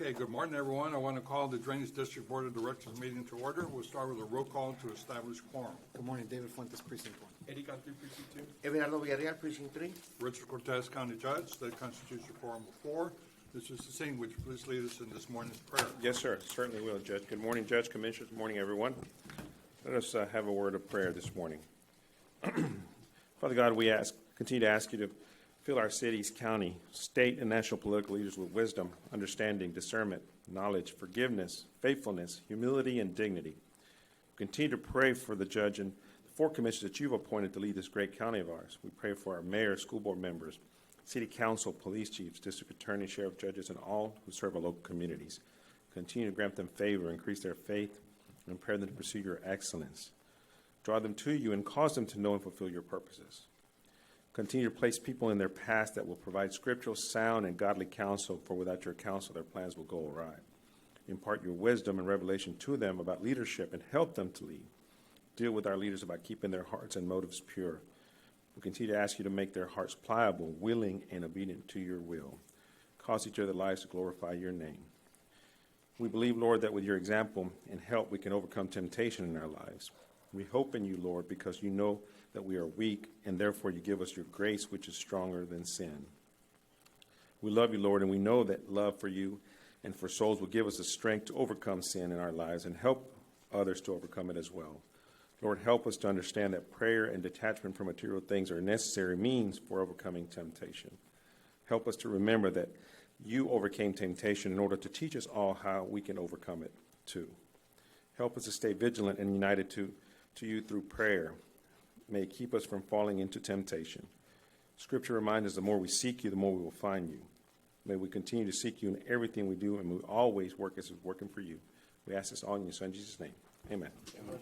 Okay, good morning, everyone. I want to call the Drainage District Board of Directors meeting to order. We'll start with a roll call to establish quorum. Good morning, David Fuentes, Precinct 1. Eddie Godfrey, Precinct 2. Everardo Villarreal, Precinct 3. Richard Cortez, County Judge. That constitutes your quorum of 4. This is the same. Would you please lead us in this morning's prayer? Yes, sir. Certainly will, Judge. Good morning, Judge, Commissioners. Good morning, everyone. Let us have a word of prayer this morning. Father God, we continue to ask you to fill our cities, county, state, and national political leaders with wisdom, understanding, discernment, knowledge, forgiveness, faithfulness, humility, and dignity. We continue to pray for the judge and the 4 commissioners that you've appointed to lead this great county of ours. We pray for our mayor, school board members, city council, police chiefs, district attorney, sheriff, judges, and all who serve our local communities. Continue to grant them favor, increase their faith, and prepare them to pursue your excellence. Draw them to you and cause them to know and fulfill your purposes. Continue to place people in their path that will provide scriptural, sound, and godly counsel, for without your counsel, their plans will go awry. Impart your wisdom and revelation to them about leadership and help them to lead. Deal with our leaders about keeping their hearts and motives pure. We continue to ask you to make their hearts pliable, willing, and obedient to your will. Cause each other's lives to glorify your name. We believe, Lord, that with your example and help, we can overcome temptation in our lives. We hope in you, Lord, because you know that we are weak, and therefore you give us your grace, which is stronger than sin. We love you, Lord, and we know that love for you and for souls will give us the strength to overcome sin in our lives and help others to overcome it as well. Lord, help us to understand that prayer and detachment from material things are necessary means for overcoming temptation. Help us to remember that you overcame temptation in order to teach us all how we can overcome it too. Help us to stay vigilant and united to you through prayer. May it keep us from falling into temptation. Scripture reminds us the more we seek you, the more we will find you. May we continue to seek you in everything we do, and we always work as it's working for you. We ask this all in your Son, Jesus' name. Amen. Amen.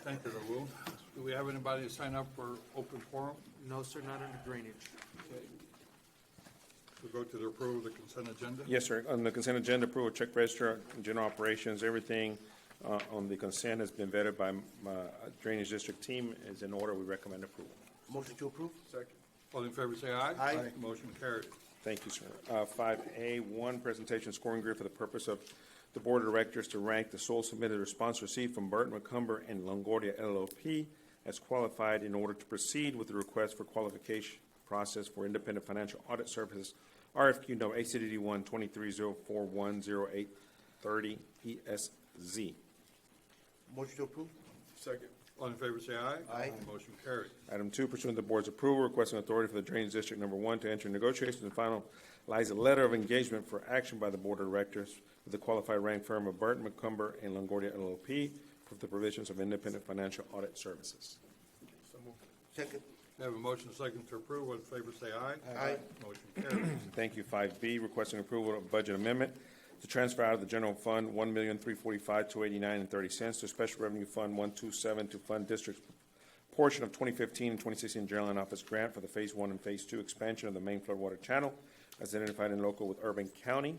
Thank you, Raul. Do we have anybody to sign up for open forum? No, sir, not under drainage. We'll go to the approval of the consent agenda. Yes, sir. On the consent agenda, approval, check register, general operations, everything on the consent has been vetted by my drainage district team. Is in order. We recommend approval. Motion to approve. Second. All in favor, say aye. Aye. Motion carried. Thank you, sir. 5A1, presentation scoring grid for the purpose of the Board of Directors to rank the sole submitted response received from Burton McCumber and Longoria LLP as qualified in order to proceed with the request for qualification process for independent financial audit services, RFQ number ACDD 12304108030 ESZ. Motion to approve. Second. All in favor, say aye. Aye. Motion carried. Item 2, pursuant to the board's approval, requesting authority for the Drainage District Number 1 to enter negotiations and finalize a letter of engagement for action by the Board of Directors with the qualified rank firm of Burton McCumber and Longoria LLP for the provisions of independent financial audit services. Second. We have a motion second to approve. All in favor, say aye. Aye. Motion carries. Thank you. 5B, requesting approval of budget amendment to transfer out of the general fund $1,345,289.30 to special revenue fund 127 to fund district's portion of 2015 and 2016 general and office grant for the Phase 1 and Phase 2 expansion of the main floodwater channel as identified in local with Urban County.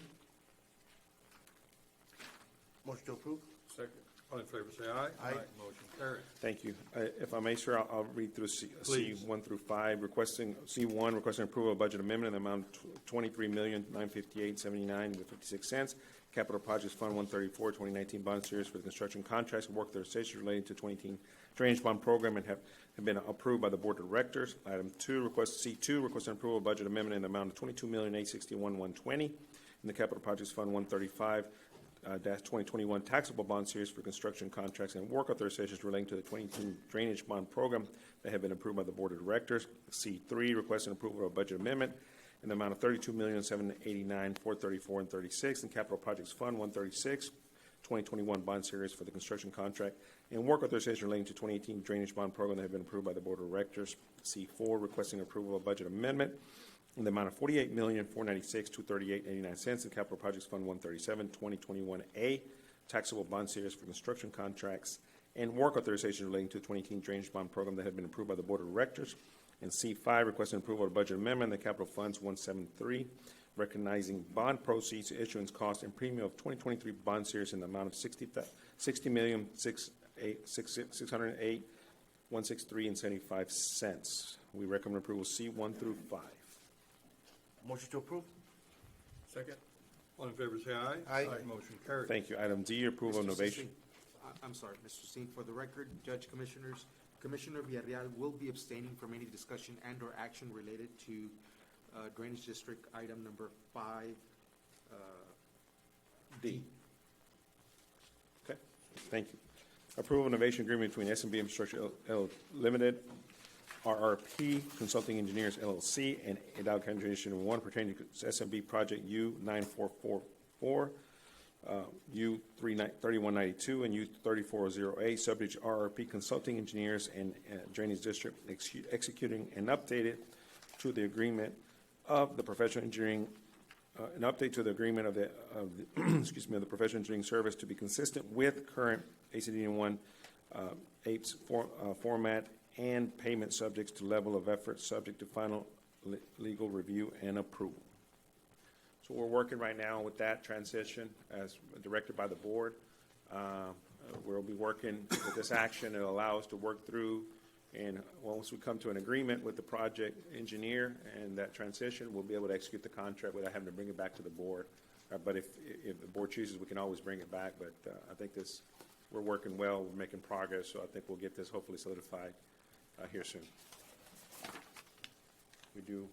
Motion to approve. Second. All in favor, say aye. Aye. Motion carried. Thank you. If I may, sir, I'll read through Please. C1 through 5, requesting C1, requesting approval of budget amendment in the amount of $23,958.79.56. Capital Projects Fund 134, 2019 bond series for the construction contracts and work authorization relating to 2018 drainage bond program and have been approved by the Board of Directors. Item 2, request C2, requesting approval of budget amendment in the amount of $22,861,120 in the Capital Projects Fund 135. 2021 taxable bond series for construction contracts and work authorizations relating to the 2018 drainage bond program that have been approved by the Board of Directors. C3, requesting approval of a budget amendment in the amount of $32,789,434.36 in Capital Projects Fund 136, 2021 bond series for the construction contract and work authorization relating to 2018 drainage bond program that have been approved by the Board of Directors. C4, requesting approval of a budget amendment in the amount of $48,496,238.89 in Capital Projects Fund 137, 2021A, taxable bond series for construction contracts and work authorization relating to the 2018 drainage bond program that have been approved by the Board of Directors. And C5, requesting approval of budget amendment in the Capital Funds 173, recognizing bond proceeds, issuance cost, and premium of 2023 bond series in the amount of $60,608,163.75. We recommend approval C1 through 5. Motion to approve. Second. All in favor, say aye. Aye. Motion carries. Thank you. Item D, approval of Mr. innovation. Singh, I'm sorry, Mr. Singh, for the record, Judge Commissioners, Commissioner Villarreal will be abstaining from any discussion and/or action related to Drainage District item number 5D. Okay, thank you. Approval of innovation agreement between SMB Infrastructure Limited, RRP Consulting Engineers LLC, and Hidalgo County Transition 1 pertaining to SMB Project U9444, U3192, and U3408, subject to RRP Consulting Engineers and Drainage District executing an updated to the agreement of the professional engineering, an update to the agreement of the excuse me, of the professional engineering service to be consistent with current ACD1 APES format and payment subjects to level of effort, subject to final legal review and approval. So we're working right now with that transition as directed by the board. We'll be working with this action. It'll allow us to work through, and once we come to an agreement with the project engineer and that transition, we'll be able to execute the contract without having to bring it back to the board. But if the board chooses, we can always bring it back. But I think we're working well, we're making progress, so I think we'll get this hopefully solidified here soon. We do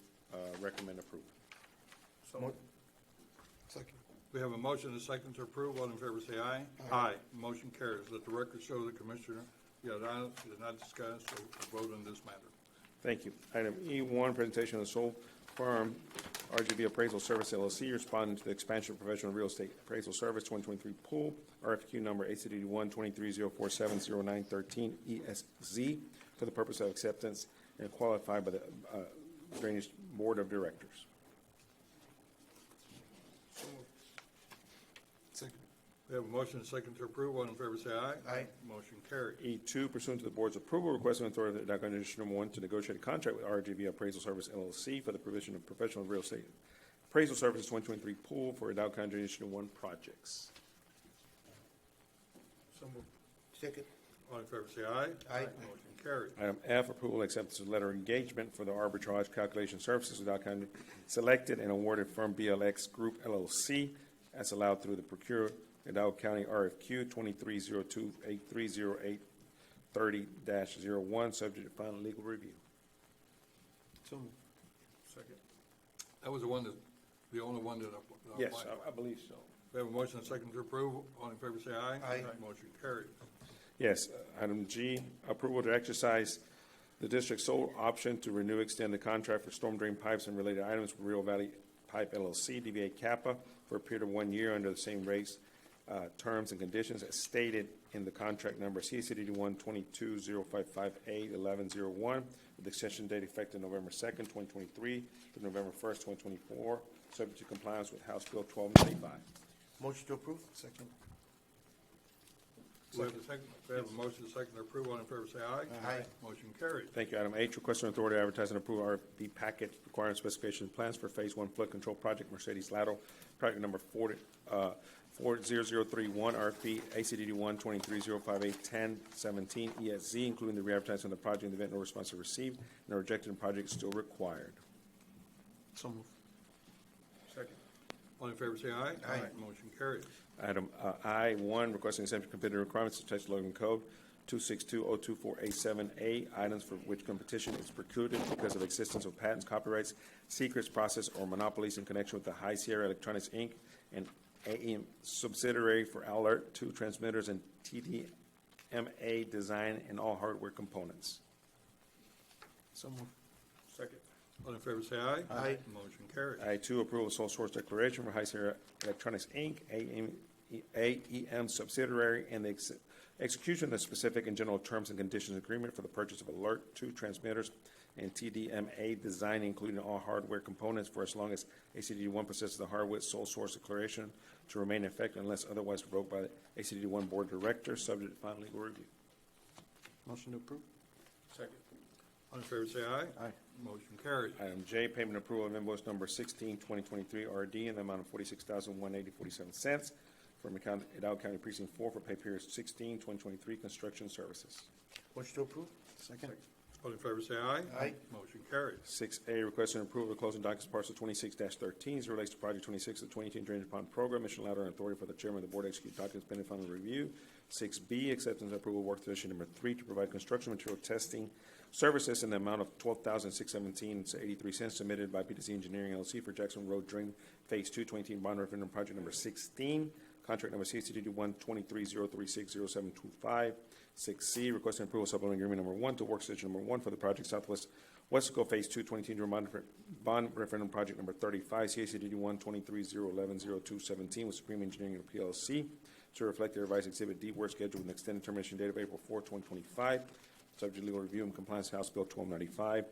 recommend approval. Second. We have a motion and a second to approve. All in favor, say aye. Aye. Motion carries. Let the record show the Commissioner Villarreal did not discuss or vote on this matter. Thank you. Item E1, presentation of the Soul Farm RGB Appraisal Service LLC, responding to the expansion of professional real estate appraisal service 2023 pool, RFQ number ACD1 2304700913 ESZ, for the purpose of acceptance and qualified by the Drainage Board of Directors. Second. We have a motion and a second to approve. All in favor, say aye. Aye. Motion carries. E2, pursuant to the board's approval, requesting authority of the Hidalgo County District 1 to negotiate a contract with RGB Appraisal Service LLC for the provision of professional real estate appraisal services 2023 pool for Hidalgo County District 1 projects. So moved. Second. All in favor, say aye. Aye. Motion carries. Item F, approval and acceptance of letter of engagement for the arbitrage calculation services with Hidalgo County selected and awarded firm BLX Group LLC as allowed through the Procure Hidalgo County RFQ 2302-830830-01, subject to final legal review. So moved. Second. That was the one the only one that applied. Yes, I believe so. We have a motion and a second to approve. All in favor, say aye. Aye. Motion carries. Yes, item G, approval to exercise the district's sole option to renew, extend the contract for storm drain pipes and related items with Rio Valley Pipe LLC, DBA Kappa, for a period of 1 year under the same rates, terms, and conditions as stated in the contract number CCD 122-055A-1101, with extension date effective November 2nd, 2023 to November 1st, 2024, subject to compliance with House Bill 1295. Motion to approve. Second. We have a second. We have a motion and a second to approve. All in favor, say aye. Aye. Motion carries. Thank you. Item H, requesting authority to advertise and approve RFP packet requiring specifications and plans for Phase 1 flood control project, Mercedes Lateral, project number 40031, RFP ACD 12305811017 ESZ, including the re-advertising of the project in the event no response is received and the rejected project is still required. So moved. Second. All in favor, say aye. Aye. Motion carries. Item I1, requesting exemption from competitive requirements of Texas Logan Code 262-02487A, items for which competition is precluded because of existence of patents, copyrights, secrets, process, or monopolies in connection with the High Sierra Electronics, Inc., and AEM subsidiary for Alert 2 transmitters and TDMA design and all hardware components. So moved. Second. All in favor, say aye. Aye. Motion carries. I2, approval of sole source declaration for High Sierra Electronics, Inc., AEM subsidiary, and the execution of the specific and general terms and conditions agreement for the purchase of Alert 2 transmitters and TDMA design, including all hardware components, for as long as ACD1 possesses the hardware sole source declaration to remain effective unless otherwise revoked by the ACD1 Board of Directors, subject to final legal review. Motion to approve. Second. All in favor, say aye. Aye. Motion carries. Item J, payment approval of invoice number 16-2023 RD in the amount of $46,180.47 from Hidalgo County Precinct 4 for pay period 16-2023 construction services. Motion to approve. Second. All in favor say aye. Aye. Motion carries. 6A, requesting approval of closing documents parcel 26-13, as it relates to project 26 of the 2018 Drainage Pond Program, mission letter and authority for the chairman of the board to execute documents pending final review. 6B, acceptance and approval of work session number 3 to provide construction material testing services in the amount of $12,617.83 submitted by PTC Engineering LLC for Jackson Road Drain Phase 2, 2018 bond referendum project number 16, contract number CCD 123-036-0725. 6C, requesting approval of supplemental agreement number 1 to work session number 1 for the project Southwest Wesco Phase 2, 2018 bond referendum project number 35, CACD 123-011-0217 with Supreme Engineering and PLC to reflect the revised Exhibit D work schedule with an extended termination date of April 4, 2025, subject to legal review and compliance House Bill 1295.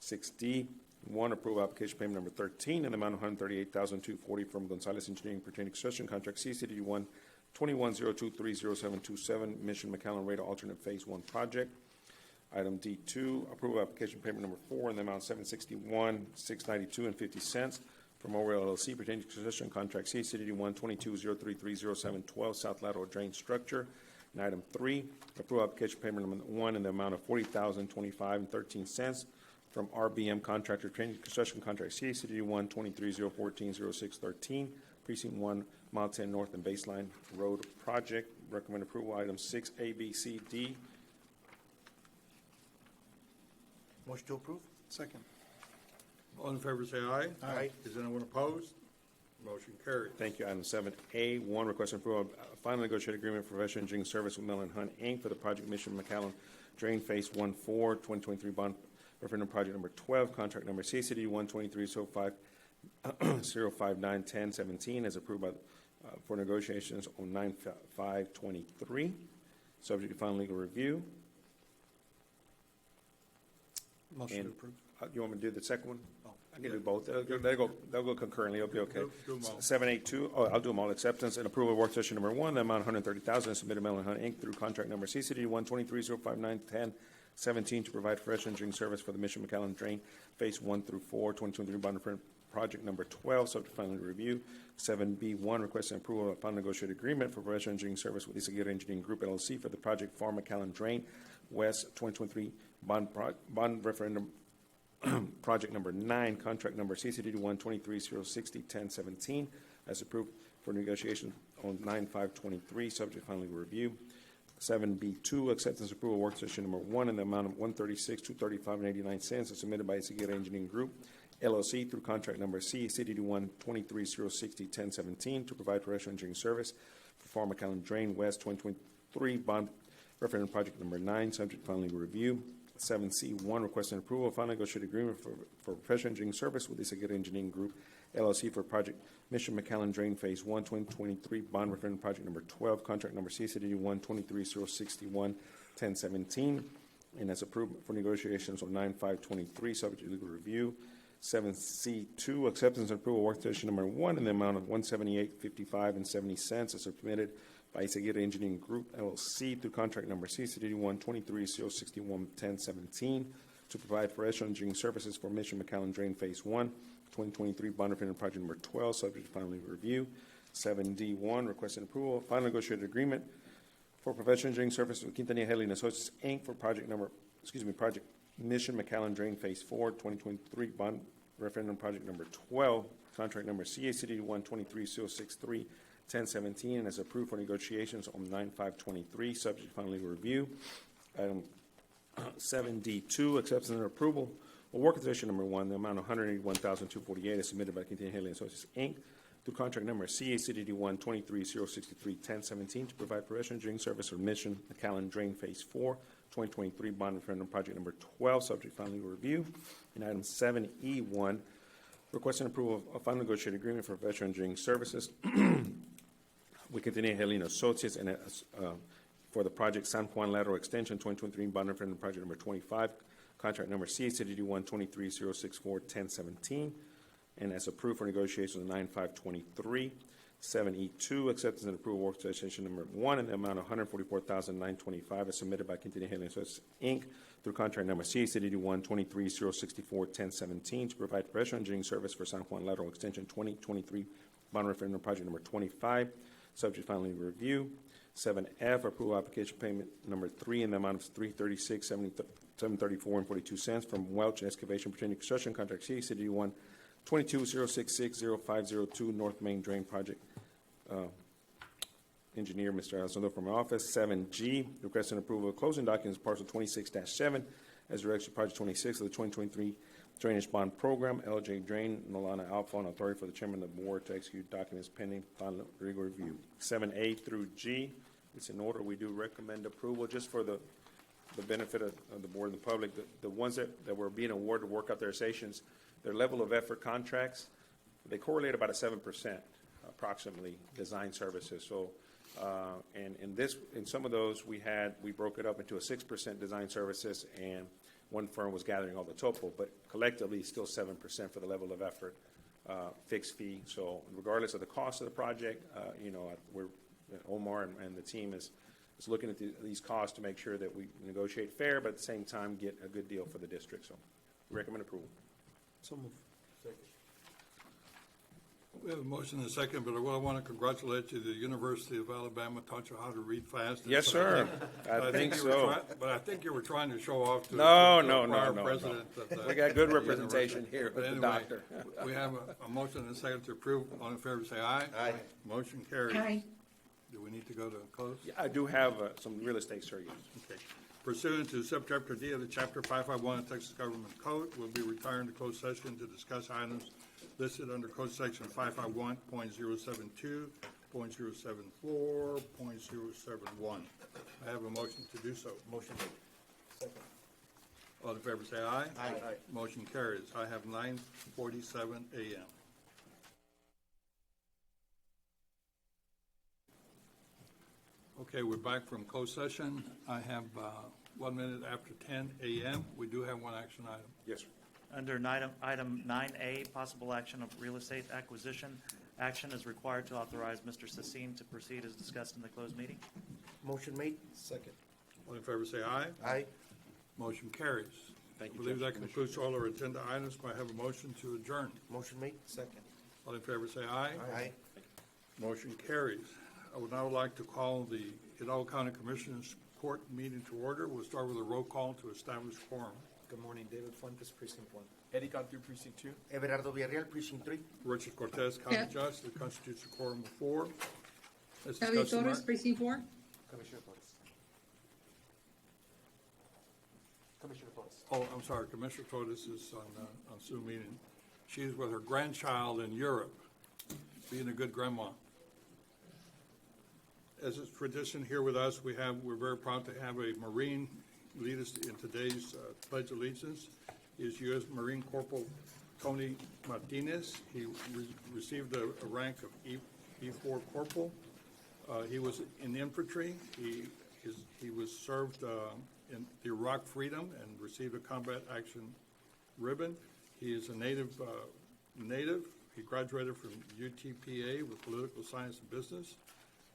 6D, 1, approve application payment number 13 in the amount of $138,240 from Gonzalez Engineering pertaining to construction contract CCD 121-023-0727 Mission McAllen Radar Alternate Phase 1 project. Item D2, approve application payment number 4 in the amount of $761,692.50 from Oriel LLC pertaining to construction contract CCD 122-033-0712 South Lateral Drain Structure. And item 3, approve application payment number 1 in the amount of $40,025.13 from RBM Contractor Training Construction Contract CCD 123-014-0613 Precinct 1, Mile 10 North and Baseline Road Project. Recommend approval items 6, A, B, C, D. Motion to approve? Second. All in favor say aye. Aye. Is anyone opposed? Motion carries. Thank you. Item 7A, 1, requesting approval of final negotiated agreement for professional engineering service with Mellon Hunt, Inc. for the project Mission McAllen Drain Phase 1-4, 2023 bond referendum project number 12, contract number CCD 123-059-1017, as approved by, for negotiations on 9/5/23, subject to final legal review. Motion to And- approve? You want me to do the second one? Oh. I can do both. They'll go concurrently. It'll be okay. Do them all. 782, I'll do them all. Acceptance and approval of work session number 1, the amount of $130,000 submitted to Mellon Hunt, Inc. through contract number CCD 123-059-1017 to provide fresh engineering service for the Mission McAllen Drain Phase 1 through 4, 2023 bond referendum project number 12, subject to final review. 7B1, requesting approval of final negotiated agreement for professional engineering service with Isaguirre Engineering Group LLC for the project Farm McAllen Drain West 2023 bond referendum project number 9, contract number CCD 123-060-1017, as approved for negotiation on 9/5/23, subject to final legal review. 7B2, acceptance approval work session number 1 in the amount of $136,235.89 as submitted by Isaguirre Engineering Group LLC through contract number CCD 123-060-1017 to provide professional engineering service for Farm McAllen Drain West 2023 bond referendum project number 9, subject to final legal review. 7C1, requesting approval of final negotiated agreement for professional engineering service with Isaguirre Engineering Group LLC for project Mission McAllen Drain Phase 1, 2023 bond referendum project number 12, contract number CCD 123-061-1017, and as approved for negotiations on 9/5/23, subject to legal review. 7C2, acceptance and approval work session number 1 in the amount of $178.55 as submitted by Isaguirre Engineering Group LLC through contract number CCD 123-061-1017 to provide professional engineering services for Mission McAllen Drain Phase 1, 2023 bond referendum project number 12, subject to final legal review. 7D1, requesting approval of final negotiated agreement for professional engineering services with Quintanilla Haley and Associates, Inc. for project Mission McAllen Drain Phase 4, 2023 bond referendum project number 12, contract number CACD 123-063-1017, and as approved for negotiations on 9/5/23, subject to final legal review. Item 7D2, acceptance and approval of work session number 1, the amount of $181,248 is submitted by Quintanilla Haley and Associates, Inc. through contract number CACD 123-063-1017 to provide professional engineering service for Mission McAllen Drain Phase 4, 2023 bond referendum project number 12, subject to final legal review. And item 7E1, requesting approval of final negotiated agreement for professional engineering services with Quintanilla Haley and Associates and for the project San Juan Lateral Extension 2023 bond referendum project number 25, contract number CACD 123-064-1017, and as approved for negotiations on 9/5/23. 7E2, acceptance and approval work session number 1 in the amount of $144,925 as submitted by Quintanilla Haley and Associates, Inc. through contract number CACD 123-064-1017 to provide professional engineering service for San Juan Lateral Extension 2023 bond referendum project number 25, subject to final legal review. 7F, approval application payment number 3 in the amount of $336.70 $734.42 from Welch Excavation pertaining to construction contract C, City 1, 2206605002 North Main Drain Project. Engineer, Mr. Elizondo from my office. 7G, requesting approval of closing documents parcel 26-7 as directed to project 26 of the 2023 Drainage Bond Program, LJ Drain, Nolana Alpha, and authority for the chairman of the board to execute documents pending final legal review. 7A through G, it's in order. We do recommend approval just for the benefit of the board and the public. The ones that were being awarded work-authorizations, their level of effort contracts, they correlate about a 7% approximately design services. So, and in some of those, we broke it up into a 6% design services, and one firm was gathering all the topo, but collectively, it's still 7% for the level of effort, fixed fee. So regardless of the cost of the project, Omar and the team is looking at these costs to make sure that we negotiate fair, but at the same time, get a good deal for the district. So we recommend approval. So move. We have a motion and a second, but I want to congratulate you. The University of Alabama taught you how to read fast. Yes, sir. I think so. But I think you were trying to show off to No. the prior president. We got good representation here But with the anyway, doctor. we have a motion and a second to approve. All in favor, say aye. Aye. Motion carries. Aye. Do we need to go to close? Yeah, I do have some real estate, sir, yes. Okay. Pursuant to subchapter D of the chapter 551 of Texas Government Code, we'll be retiring to closed session to discuss items listed under code section 551.072, .074, .071. I have a motion to do so. Motion made. Second. All in favor, say aye. Aye. Motion carries. I have 9:47 a.m. Okay, we're back from closed session. I have 1 minute after 10 a.m. We do have one action item. Yes, sir. Under item 9A, possible action of real estate acquisition. Action is required to authorize Mr. Sassine to proceed as discussed in the closed meeting. Motion made. Second. All in favor, say aye. Aye. Motion carries. Thank you, I believe Judge that concludes all our agenda items. May I have a motion to adjourn? Motion made. Second. All in favor, say aye. Aye. Motion carries. I would now like to call the Hidalgo County Commissioners Court meeting to order. We'll start with a roll call to establish quorum. Good morning, David Fuentes, Precinct 1. Eddie Cantu, Precinct 2. Everardo Villarreal, Precinct 3. Richard Cortez, County Yeah. Judge, that constitutes a quorum of 4. As David discussed in Torres, our- precinct 4. Commissioner Torres. Commissioner Torres. Oh, I'm sorry, Commissioner Torres is on Zoom meeting. She's with her grandchild in Europe, being a good grandma. As is tradition here with us, we're very proud to have a Marine lead us in today's Pledge of Allegiance. He is U.S. Marine Corporal Tony Martinez. He received a rank of E4 Corporal. He was in infantry. He was served in the Iraq Freedom and received a Combat Action Ribbon. He is a native. He graduated from UTPA with Political Science and Business,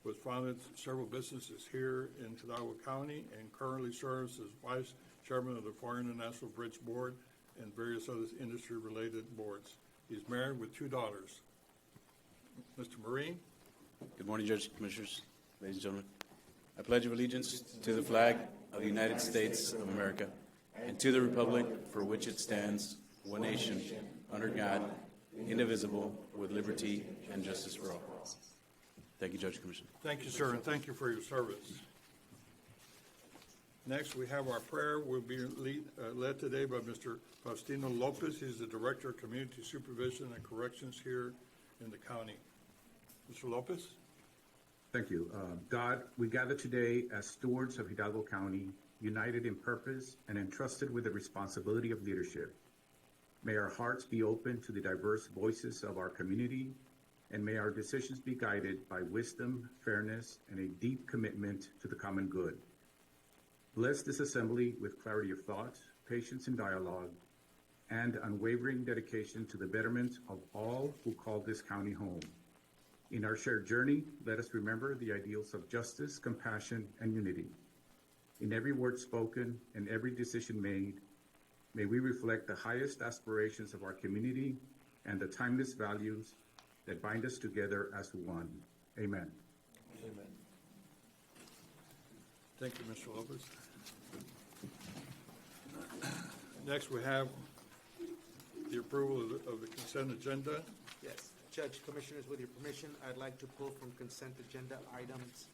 was founded several businesses here in Hidalgo County, and currently serves as Vice Chairman of the Foreign International Bridge Board and various other industry-related boards. He's married with 2 daughters. Mr. Marine? Good morning, Judge, Commissioners, ladies and gentlemen. I pledge of allegiance to the flag of the United States of America and to the republic for which it stands, one nation, under God, indivisible, with liberty and justice for all. Thank you, Judge, Commissioner. Thank you, sir, and thank you for your service. Next, we have our prayer will be led today by Mr. Faustino Lopez. He's the Director of Community Supervision and Corrections here in the county. Mr. Lopez? Thank you. God, we gather today as stewards of Hidalgo County, united in purpose and entrusted with the responsibility of leadership. May our hearts be open to the diverse voices of our community, and may our decisions be guided by wisdom, fairness, and a deep commitment to the common good. Bless this assembly with clarity of thought, patience in dialogue, and unwavering dedication to the betterment of all who call this county home. In our shared journey, let us remember the ideals of justice, compassion, and unity. In every word spoken and every decision made, may we reflect the highest aspirations of our community and the timeless values that bind us together as one. Amen. Amen. Thank you, Mr. Lopez. Next, we have the approval of the consent agenda. Yes, Judge, Commissioners, with your permission, I'd like to pull from consent agenda items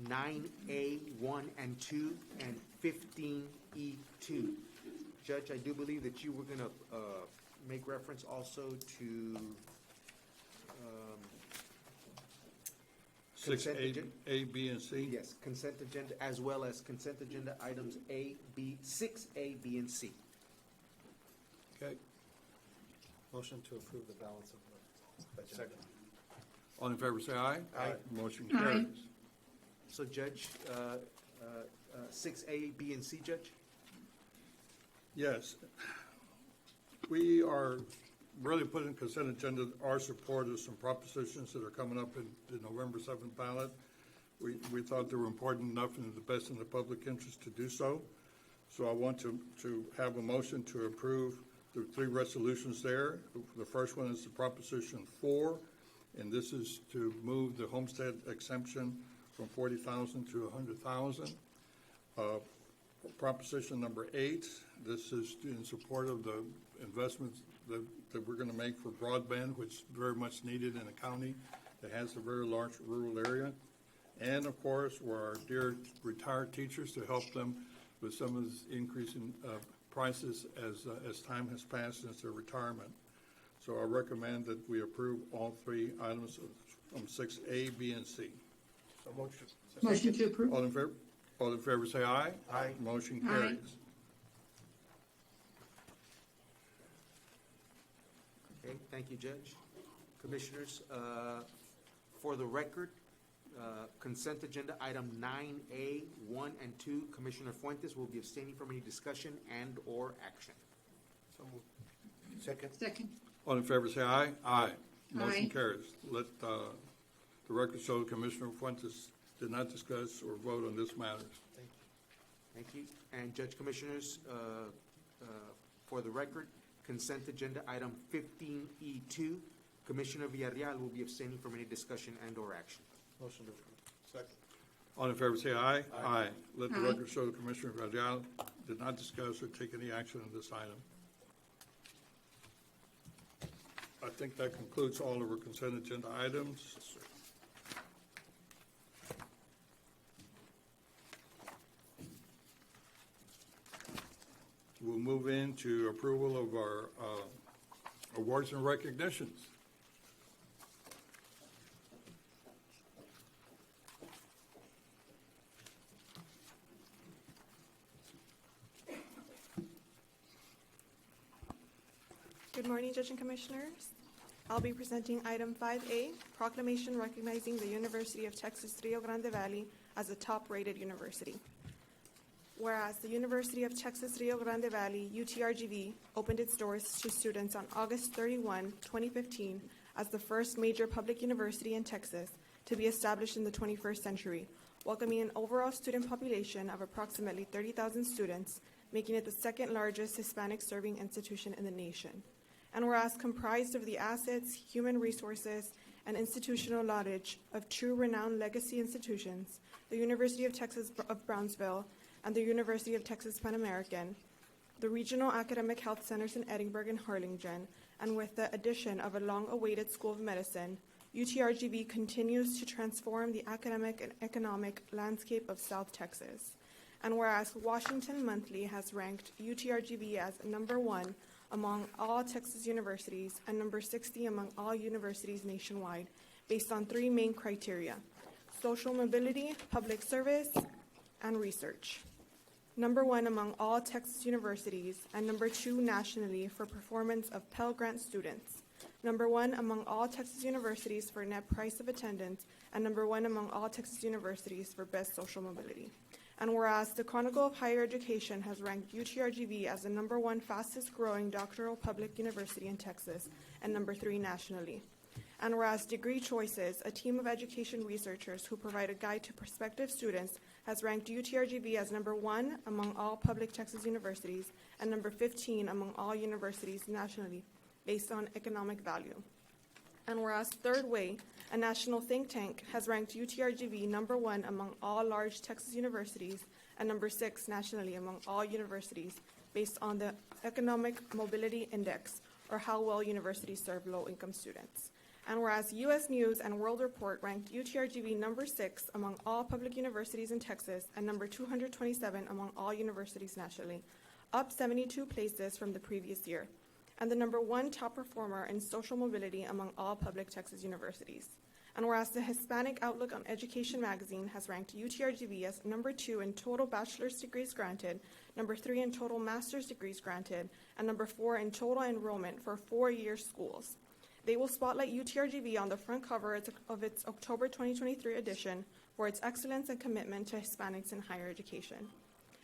9A, 1 and 2, and 15E, 2. Judge, I do believe that you were going to make reference also to consent 6A, agen- A, B, and C. yes, consent agenda, as well as consent agenda items A, B, 6A, B, and C. Okay. Motion to approve the balance of the agenda. Second. All in favor, say aye. Aye. Motion carries. So Judge, 6A, B, and C, Judge? Yes. We are really putting consent agenda our support of some propositions that are coming up in the November 7th ballot. We thought they were important enough and in the best in the public interest to do so. So I want to have a motion to approve the 3 resolutions there. The first one is the Proposition 4, and this is to move the homestead exemption from $40,000 to $100,000. Proposition number 8, this is in support of the investments that we're going to make for broadband, which is very much needed in a county that has a very large rural area. And of course, we're our dear retired teachers to help them with some of this increase in prices as time has passed since their retirement. So I recommend that we approve all 3 items from 6A, B, and C. So motion. Motion to approve. All in favor say aye. Aye. Motion Aye. carries. Okay, thank you, Judge. Commissioners, for the record, consent agenda item 9A, 1 and 2, Commissioner Fuentes will be abstaining from any discussion and/or action. So moved. Second. Second. All in favor say aye. Aye. Motion Aye. carries. Let the record show Commissioner Fuentes did not discuss or vote on this matter. Thank you. And Judge, Commissioners, for the record, consent agenda item 15E2, Commissioner Villarreal will be abstaining from any discussion and/or action. Motion to approve. Second. All in favor say aye. Aye. Let the Aye. record show Commissioner Villarreal did not discuss or take any action on this item. I think that concludes all of our consent agenda items. We'll move into approval of our awards and recognitions. Good morning, Judge and Commissioners. I'll be presenting item 5A, proclamation recognizing the University of Texas Rio Grande Valley as a top-rated university. Whereas the University of Texas Rio Grande Valley, UTRGV, opened its doors to students on August 31, 2015, as the first major public university in Texas to be established in the 21st century, welcoming an overall student population of approximately 30,000 students, making it the second largest Hispanic-serving institution in the nation. And whereas comprised of the assets, human resources, and institutional knowledge of true renowned legacy institutions, the University of Texas of Brownsville and the University of Texas Pan American, the regional academic health centers in Edinburgh and Harlingen, and with the addition of a long-awaited School of Medicine, UTRGV continues to transform the academic and economic landscape of South Texas. And whereas Washington Monthly has ranked UTRGV as #1 among all Texas universities and number 60 among all universities nationwide, based on 3 main criteria: social mobility, public service, and research. #1 among all Texas universities, and #2 nationally for performance of Pell Grant students. #1 among all Texas universities for net price of attendance, and #1 among all Texas universities for best social mobility. And whereas the Chronicle of Higher Education has ranked UTRGV as the #1 fastest growing doctoral public university in Texas and #3 nationally. And whereas Degree Choices, a team of education researchers who provide a guide to prospective students, has ranked UTRGV as #1 among all public Texas universities and #15 among all universities nationally based on economic value. And whereas Third Way, a national think tank, has ranked UTRGV #1 among all large Texas universities and #6 nationally among all universities based on the Economic Mobility Index, or how well universities serve low-income students. And whereas U.S. News and World Report ranked UTRGV number 6 among all public universities in Texas and number 227 among all universities nationally, up 72 places from the previous year, and the number 1 top performer in social mobility among all public Texas universities. And whereas the Hispanic Outlook on Education magazine has ranked UTRGV as number 2 in total bachelor's degrees granted, number 3 in total master's degrees granted, and number 4 in total enrollment for 4-year schools. They will spotlight UTRGV on the front cover of its October 2023 edition for its excellence and commitment to Hispanics in higher education.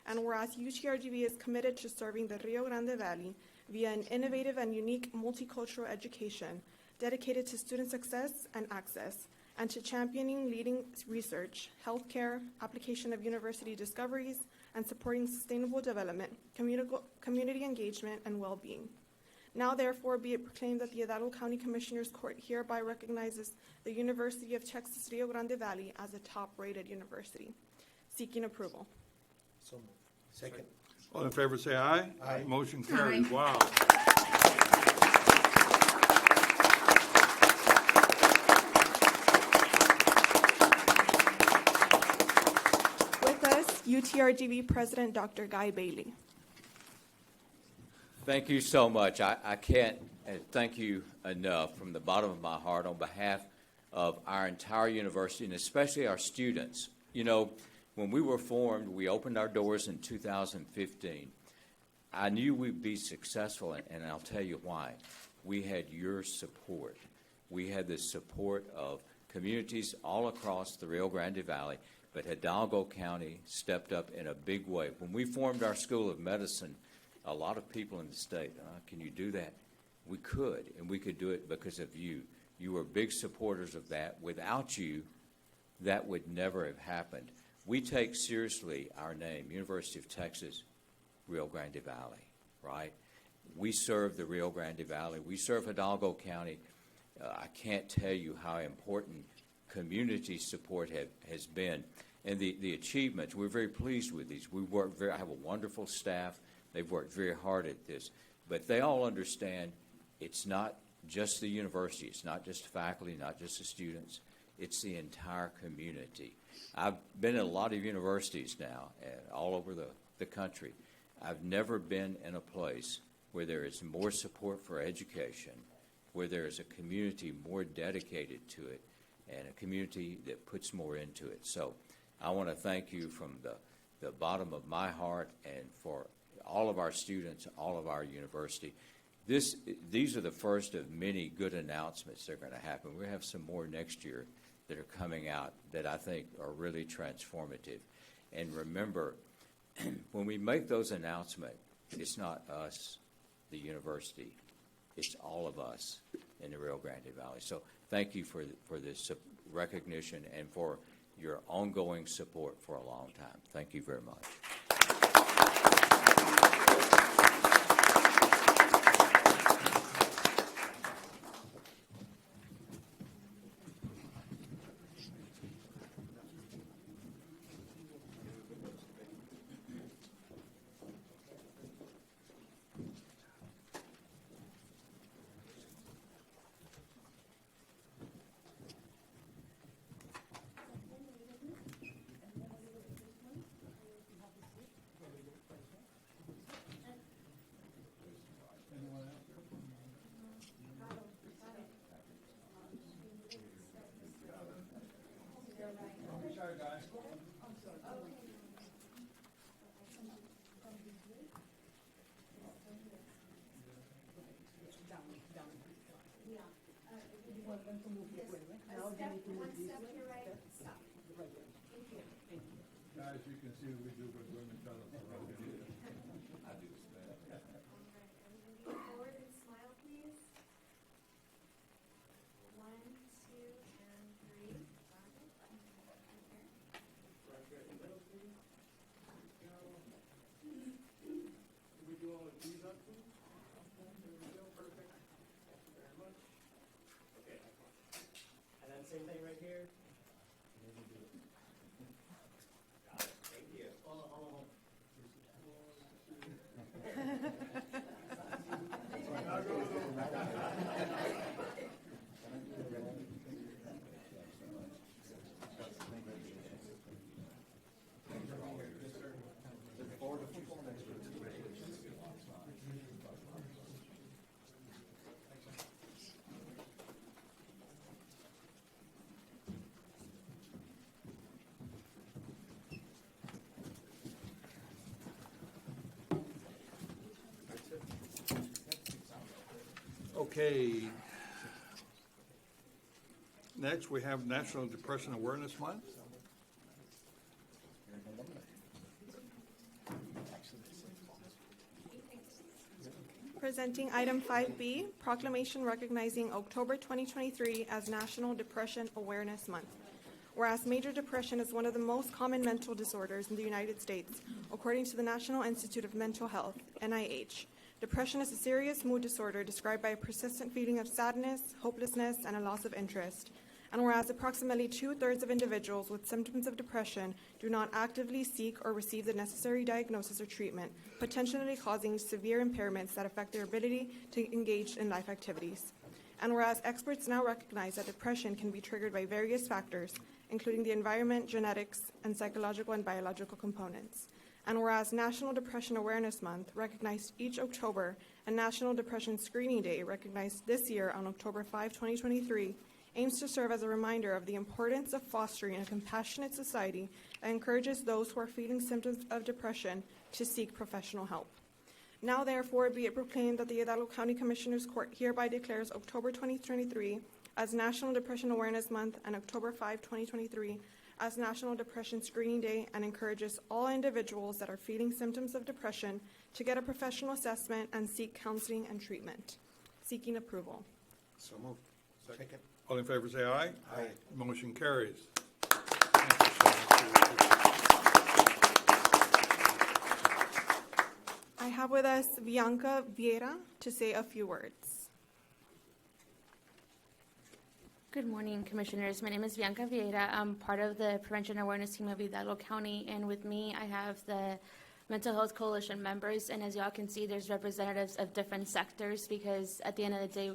And whereas UTRGV is committed to serving the Rio Grande Valley via an innovative and unique multicultural education dedicated to student success and access, and to championing leading research, healthcare, application of university discoveries, and supporting sustainable development, community engagement, and well-being. Now, therefore, be it proclaimed that the Hidalgo County Commissioners Court hereby recognizes the University of Texas Rio Grande Valley as a top-rated university. Seeking approval. So moved. Second. All in favor, say aye. Aye. Motion carries. Wow. With us, UTRGV President Dr. Guy Bailey. Thank you so much. I can't thank you enough from the bottom of my heart on behalf of our entire university and especially our students. You know, when we were formed, we opened our doors in 2015. I knew we'd be successful, and I'll tell you why. We had your support. We had the support of communities all across the Rio Grande Valley, but Hidalgo County stepped up in a big way. When we formed our School of Medicine, a lot of people in the state, can you do that? We could, and we could do it because of you. You were big supporters of that. Without you, that would never have happened. We take seriously our name, University of Texas, Rio Grande Valley, right? We serve the Rio Grande Valley. We serve Hidalgo County. I can't tell you how important community support has been. And the achievements, we're very pleased with these. I have a wonderful staff. They've worked very hard at this. But they all understand it's not just the university. It's not just faculty, not just the students. It's the entire community. I've been at a lot of universities now, all over the country. I've never been in a place where there is more support for education, where there is a community more dedicated to it, and a community that puts more into it. So I want to thank you from the bottom of my heart and for all of our students, all of our university. These are the first of many good announcements that are going to happen. We have some more next year that are coming out that I think are really transformative. And remember, when we make those announcements, it's not us, the university. It's all of us in the Rio Grande Valley. So thank you for this recognition and for your ongoing support for a long time. Thank you very much. Guys, you can see we do what women tell us. Forward and smile, please. 1, 2, and 3. We do all of these up to? There we go, perfect. Thank you very much. Okay. And then same thing right here. Got it. Thank you. Hold on. Okay. Next, we have National Depression Awareness Month. Presenting item 5B, proclamation recognizing October 2023 as National Depression Awareness Month. Whereas major depression is one of the most common mental disorders in the United States, according to the National Institute of Mental Health, NIH. Depression is a serious mood disorder described by a persistent feeling of sadness, hopelessness, and a loss of interest. And whereas approximately 2/3 of individuals with symptoms of depression do not actively seek or receive the necessary diagnosis or treatment, potentially causing severe impairments that affect their ability to engage in life activities. And whereas experts now recognize that depression can be triggered by various factors, including the environment, genetics, and psychological and biological components. And whereas National Depression Awareness Month, recognized each October, and National Depression Screening Day, recognized this year on October 5, 2023, aims to serve as a reminder of the importance of fostering a compassionate society that encourages those who are feeling symptoms of depression to seek professional help. Now, therefore, be it proclaimed that the Hidalgo County Commissioners Court hereby declares October 2023 as National Depression Awareness Month and October 5, 2023 as National Depression Screening Day, and encourages all individuals that are feeling symptoms of depression to get a professional assessment and seek counseling and treatment. Seeking approval. So moved. Second. All in favor, say aye. Aye. Motion carries. I have with us Bianca Vieira to say a few words. Good morning, Commissioners. My name is Bianca Vieira. I'm part of the Prevention Awareness Team of Hidalgo County, and with me I have the Mental Health Coalition members, and as y'all can see, there's representatives of different sectors, because at the end of the day,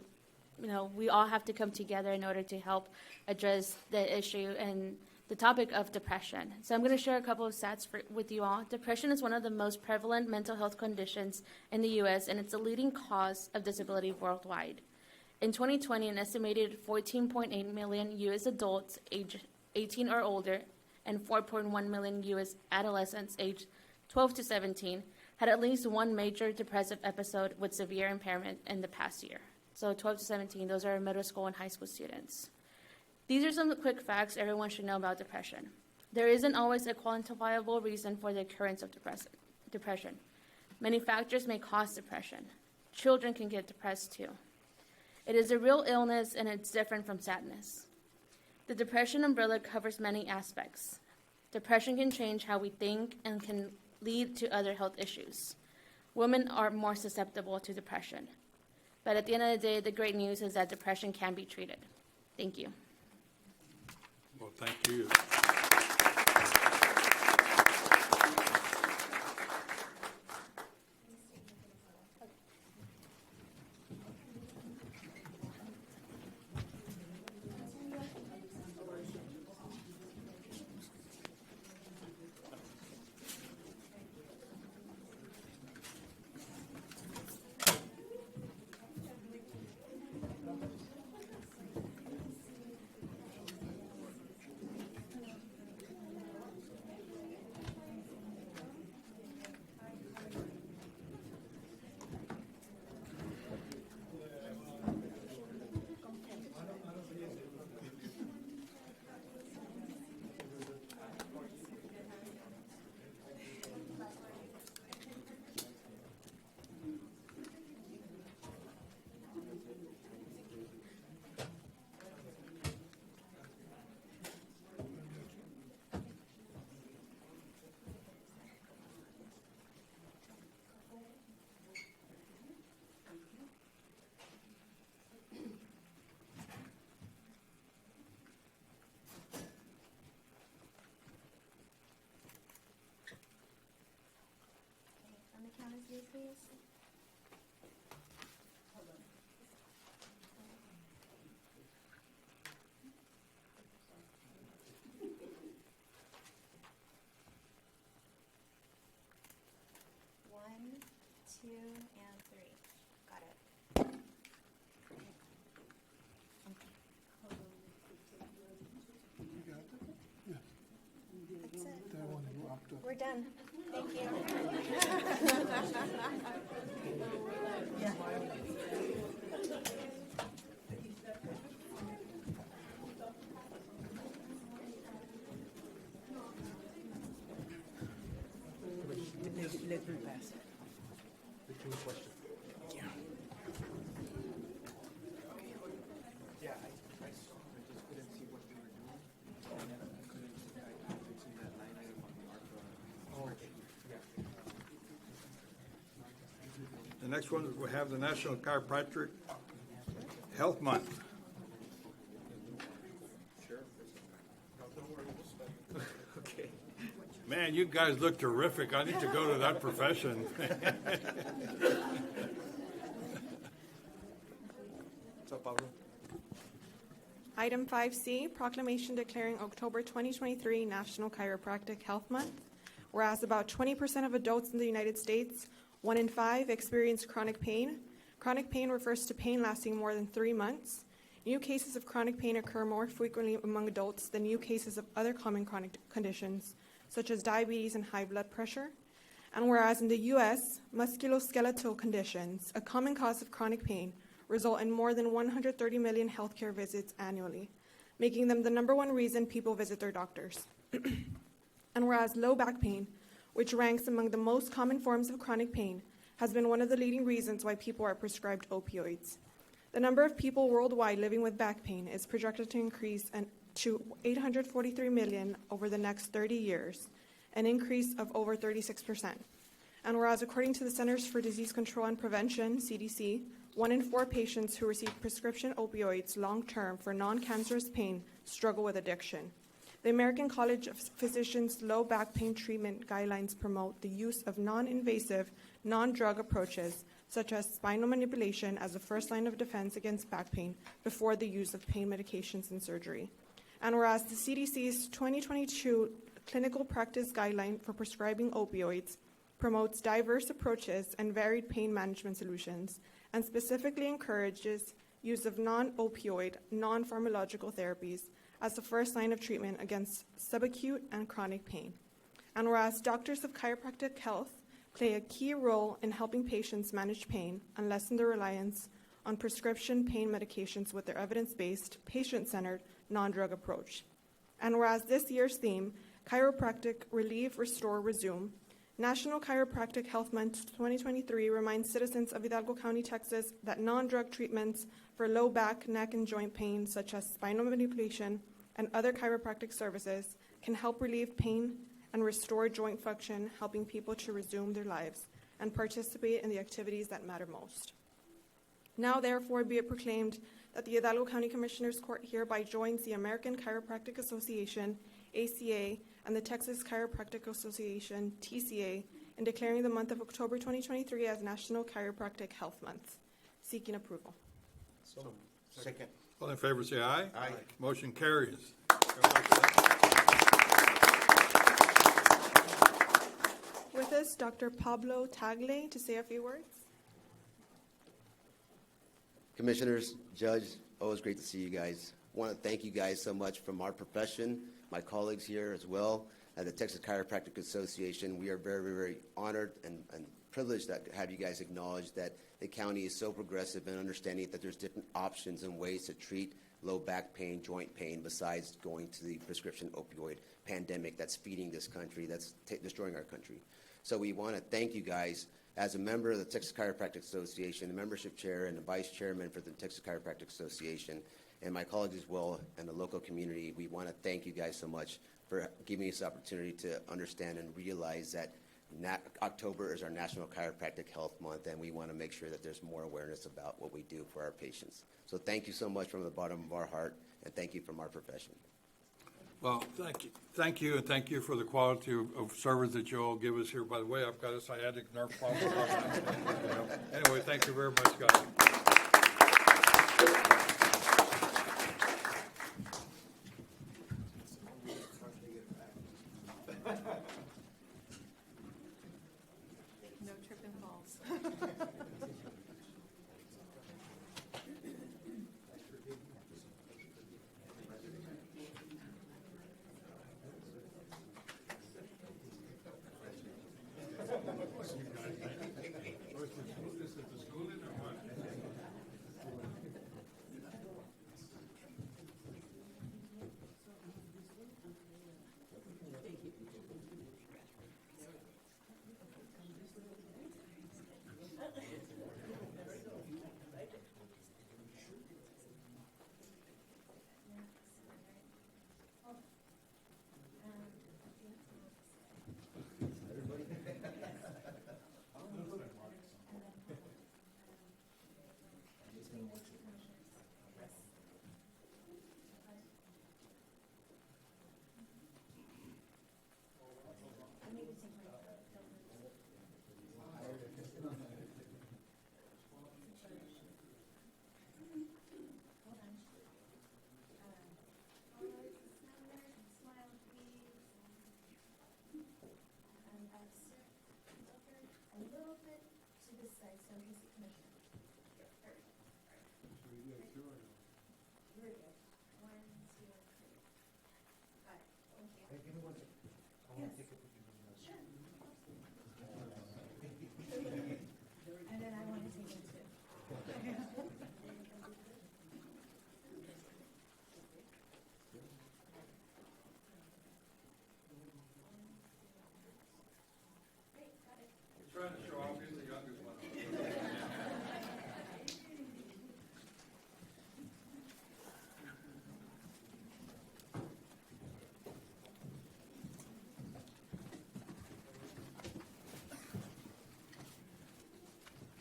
we all have to come together in order to help address the issue and the topic of depression. So I'm going to share a couple of stats with you all. Depression is one of the most prevalent mental health conditions in the U.S., and it's a leading cause of disability worldwide. In 2020, an estimated 14.8 million U.S. adults aged 18 or older and 4.1 million U.S. adolescents aged 12 to 17 had at least one major depressive episode with severe impairment in the past year. So 12 to 17, those are middle school and high school students. These are some quick facts everyone should know about depression. There isn't always a quantifiable reason for the occurrence of depression. Many factors may cause depression. Children can get depressed too. It is a real illness, and it's different from sadness. The depression umbrella covers many aspects. Depression can change how we think and can lead to other health issues. Women are more susceptible to depression. But at the end of the day, the great news is that depression can be treated. Thank you. Well, thank you. On the count of three, please. One, two, and three. Got it. That's it. We're done. Thank you. Let me pass. The next one, we have the National Chiropractic Health Month. Okay. Man, you guys look terrific. I need to go to that profession. What's up, Pablo? Item 5C, proclamation declaring October 2023 National Chiropractic Health Month. Whereas about 20% of adults in the United States, 1 in 5, experience chronic pain. Chronic pain refers to pain lasting more than 3 months. New cases of chronic pain occur more frequently among adults than new cases of other common chronic conditions, such as diabetes and high blood pressure. And whereas in the U.S., musculoskeletal conditions, a common cause of chronic pain, result in more than 130 million healthcare visits annually, making them the #1 reason people visit their doctors. And whereas low back pain, which ranks among the most common forms of chronic pain, has been one of the leading reasons why people are prescribed opioids. The number of people worldwide living with back pain is projected to increase to 843 million over the next 30 years, an increase of over 36%. And whereas according to the Centers for Disease Control and Prevention, CDC, 1 in 4 patients who receive prescription opioids long-term for non-cancerous pain struggle with addiction. The American College of Physicians low back pain treatment guidelines promote the use of non-invasive, non-drug approaches, such as spinal manipulation, as a first line of defense against back pain before the use of pain medications and surgery. And whereas the CDC's 2022 clinical practice guideline for prescribing opioids promotes diverse approaches and varied pain management solutions, and specifically encourages use of non-opioid, non-pharmacological therapies as the first line of treatment against subacute and chronic pain. And whereas doctors of chiropractic health play a key role in helping patients manage pain and lessen their reliance on prescription pain medications with their evidence-based, patient-centered, non-drug approach. And whereas this year's theme, Chiropractic Relieve, Restore, Resume, National Chiropractic Health Month 2023 reminds citizens of Hidalgo County, Texas, that non-drug treatments for low back, neck, and joint pain, such as spinal manipulation and other chiropractic services, can help relieve pain and restore joint function, helping people to resume their lives and participate in the activities that matter most. Now, therefore, be it proclaimed that the Hidalgo County Commissioners Court hereby joins the American Chiropractic Association, ACA, and the Texas Chiropractic Association, TCA, in declaring the month of October 2023 as National Chiropractic Health Month. Seeking approval. So, second. All in favor, say aye. Aye. Motion carries. With us, Dr. Pablo Tagle to say a few words. Commissioners, Judge, always great to see you guys. I want to thank you guys so much from our profession, my colleagues here as well, at the Texas Chiropractic Association. We are very, very honored and privileged to have you guys acknowledge that the county is so progressive in understanding that there's different options and ways to treat low back pain, joint pain, besides going to the prescription opioid pandemic that's feeding this country, that's destroying our country. So we want to thank you guys. As a member of the Texas Chiropractic Association, the membership chair and the vice chairman for the Texas Chiropractic Association, and my colleagues as well, and the local community, we want to thank you guys so much for giving us the opportunity to understand and realize that October is our National Chiropractic Health Month, and we want to make sure that there's more awareness about what we do for our patients. So thank you so much from the bottom of our heart, and thank you from our profession. Well, thank you. Thank you, and thank you for the quality of service that you all give us here. By the way, I've got a sciatic nerve problem. Anyway, thank you very much, guys. No trip and falls.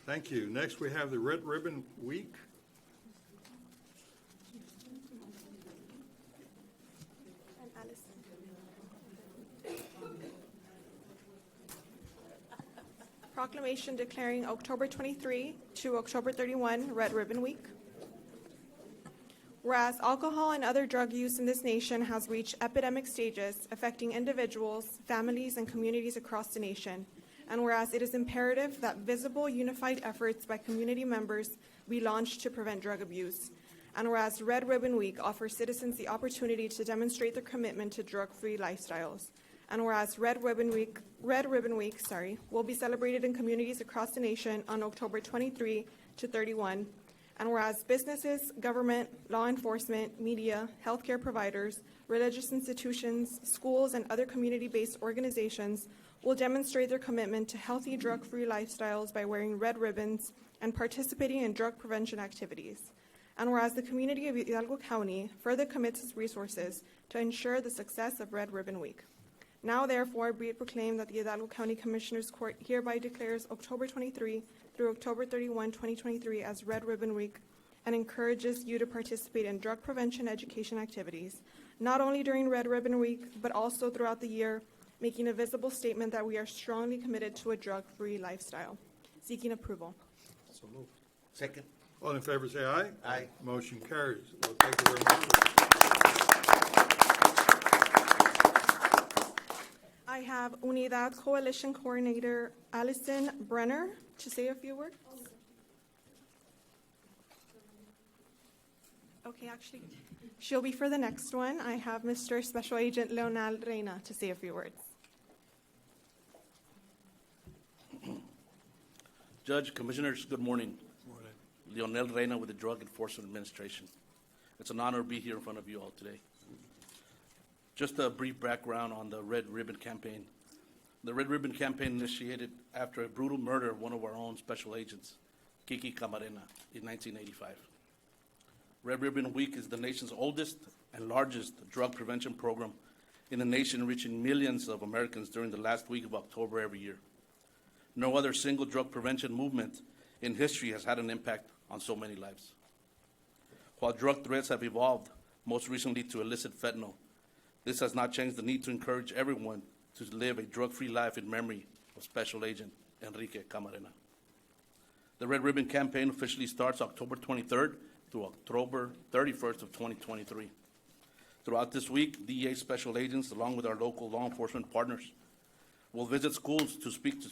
Thank you. Next, we have the Red Ribbon Week. And Allison. Proclamation declaring October 23 to October 31 Red Ribbon Week. Whereas alcohol and other drug use in this nation has reached epidemic stages affecting individuals, families, and communities across the nation, and whereas it is imperative that visible, unified efforts by community members be launched to prevent drug abuse, and whereas Red Ribbon Week offers citizens the opportunity to demonstrate their commitment to drug-free lifestyles, and whereas Red Ribbon Week will be celebrated in communities across the nation on October 23 to 31, and whereas businesses, government, law enforcement, media, healthcare providers, religious institutions, schools, and other community-based organizations will demonstrate their commitment to healthy, drug-free lifestyles by wearing red ribbons and participating in drug prevention activities. And whereas the community of Hidalgo County further commits its resources to ensure the success of Red Ribbon Week. Now, therefore, be it proclaimed that the Hidalgo County Commissioners Court hereby declares October 23 through October 31, 2023 as Red Ribbon Week and encourages you to participate in drug prevention education activities, not only during Red Ribbon Week, but also throughout the year, making a visible statement that we are strongly committed to a drug-free lifestyle. Seeking approval. So moved. Second. All in favor, say aye. Aye. Motion carries. Well, thank you very much. I have Unidad Coalition Coordinator Allison Brenner to say a few words. Okay, actually, she'll be for the next one. I have Mr. Special Agent Leonel Reyna to say a few words. Judge, Commissioners, good morning. Morning. Leonel Reyna with the Drug Enforcement Administration. It's an honor to be here in front of you all today. Just a brief background on the Red Ribbon Campaign. The Red Ribbon Campaign initiated after a brutal murder of one of our own special agents, Kiki Camarena, in 1985. Red Ribbon Week is the nation's oldest and largest drug prevention program in the nation, reaching millions of Americans during the last week of October every year. No other single drug prevention movement in history has had an impact on so many lives. While drug threats have evolved, most recently to illicit fentanyl, this has not changed the need to encourage everyone to live a drug-free life in memory of Special Agent Enrique Camarena. The Red Ribbon Campaign officially starts October 23rd through October 31st of 2023. Throughout this week, DEA special agents, along with our local law enforcement partners, will visit schools to speak to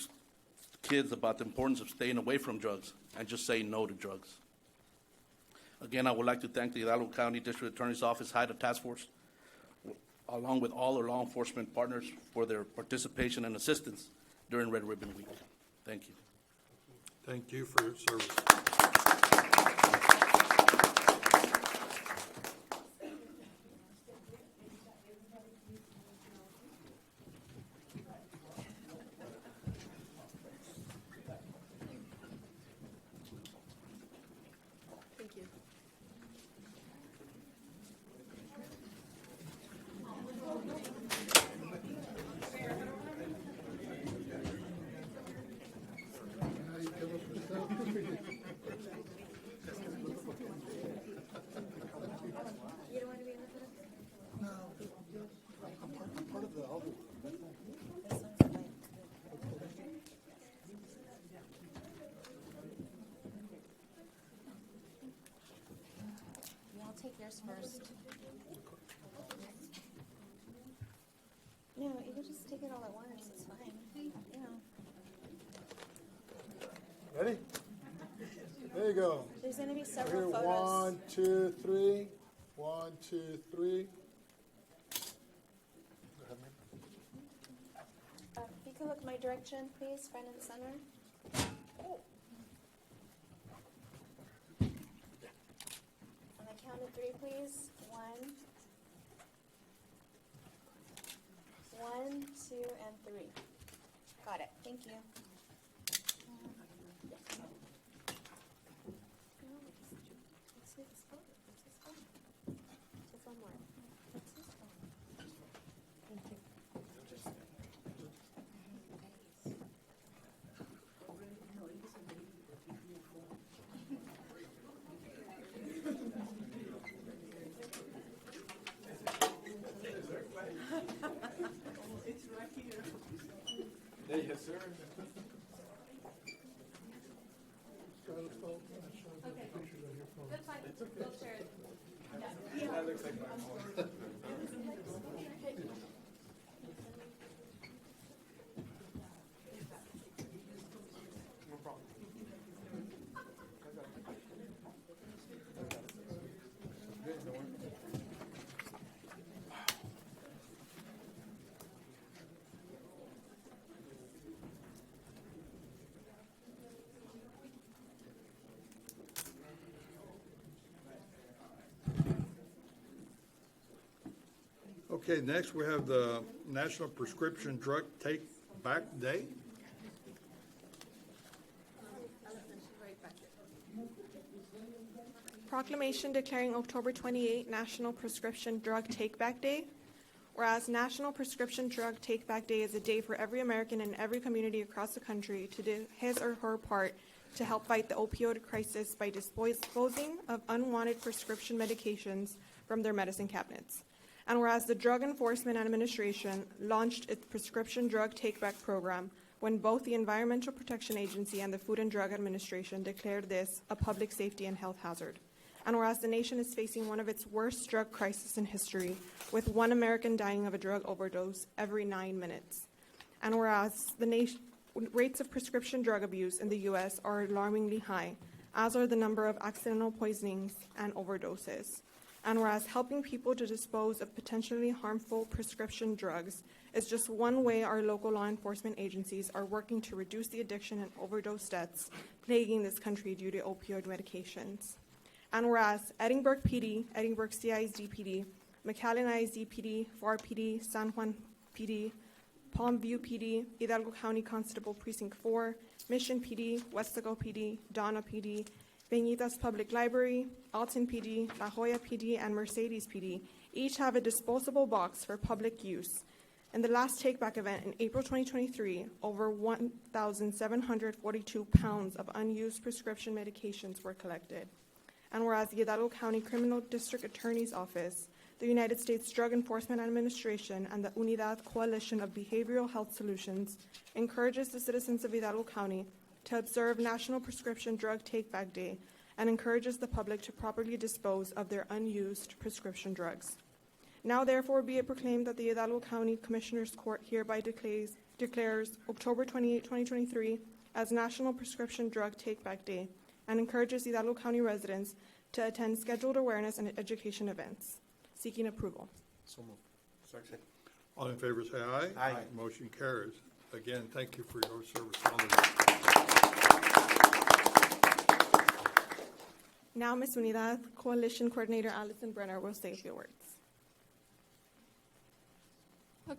kids about the importance of staying away from drugs and just saying no to drugs. Again, I would like to thank the Hidalgo County District Attorney's Office HIDA Task Force, along with all our law enforcement partners, for their participation and assistance during Red Ribbon Week. Thank you. Thank you for your service. Thank you. I'll take yours first. No, you can just take it all at once, it's fine. Yeah. Ready? There you go. There's gonna be Here, several photos. 1, 2, 3. 1, 2, 3. Go ahead, ma'am. If you can look my direction, please, front and center. On the count of 3, please. 1, 2, and 3. Got it. Thank you. What's this photo? What's this photo? Just one more. What's this photo? Thank you. That's fine. We'll share it. Okay, next we have the National Prescription Drug Take Back Day. Proclamation declaring October 28 National Prescription Drug Take Back Day. Whereas National Prescription Drug Take Back Day is a day for every American in every community across the country to do his or her part to help fight the opioid crisis by disposing of unwanted prescription medications from their medicine cabinets. And whereas the Drug Enforcement Administration launched its prescription drug take-back program when both the Environmental Protection Agency and the Food and Drug Administration declared this a public safety and health hazard. And whereas the nation is facing one of its worst drug crises in history, with one American dying of a drug overdose every 9 minutes. And whereas the rates of prescription drug abuse in the U.S. are alarmingly high, as are the number of accidental poisonings and overdoses. And whereas helping people to dispose of potentially harmful prescription drugs is just one way our local law enforcement agencies are working to reduce the addiction and overdose deaths plaguing this country due to opioid medications. And whereas Edinburgh PD, Edinburgh CISD PD, McAllen ISD PD, FAR PD, San Juan PD, Palmview PD, Hidalgo County Constable Precinct 4, Mission PD, Westaco PD, Donna PD, Peñitas Public Library, Alton PD, La Jolla PD, and Mercedes PD each have a disposable box for public use. In the last take-back event in April 2023, over 1,742 pounds of unused prescription medications were collected. And whereas the Hidalgo County Criminal District Attorney's Office, the United States Drug Enforcement Administration, and the Unidad Coalition of Behavioral Health Solutions encourages the citizens of Hidalgo County to observe National Prescription Drug Take-Back Day and encourages the public to properly dispose of their unused prescription drugs. Now, therefore, be it proclaimed that the Hidalgo County Commissioners Court hereby declares October 28, 2023 as National Prescription Drug Take-Back Day and encourages Hidalgo County residents to attend scheduled awareness and education events. Seeking approval. So moved. Second. All in favor say aye. Aye. Motion carries. Again, thank you for your service on this. Now, Ms. Unidad Coalition Coordinator Allison Brenner will say a few words.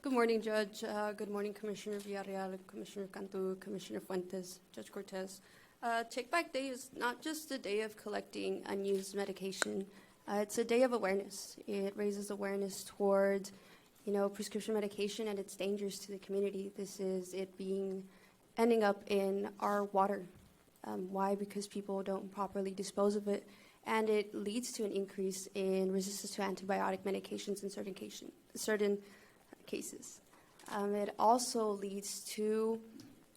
Good morning, Judge. Good morning, Commissioner Villarreal, Commissioner Cantu, Commissioner Fuentes, Judge Cortez. Take Back Day is not just a day of collecting unused medication. It's a day of awareness. It raises awareness toward, prescription medication and its dangers to the community. This is it ending up in our water. Why? Because people don't properly dispose of it, and it leads to an increase in resistance to antibiotic medications in certain cases. It also leads to,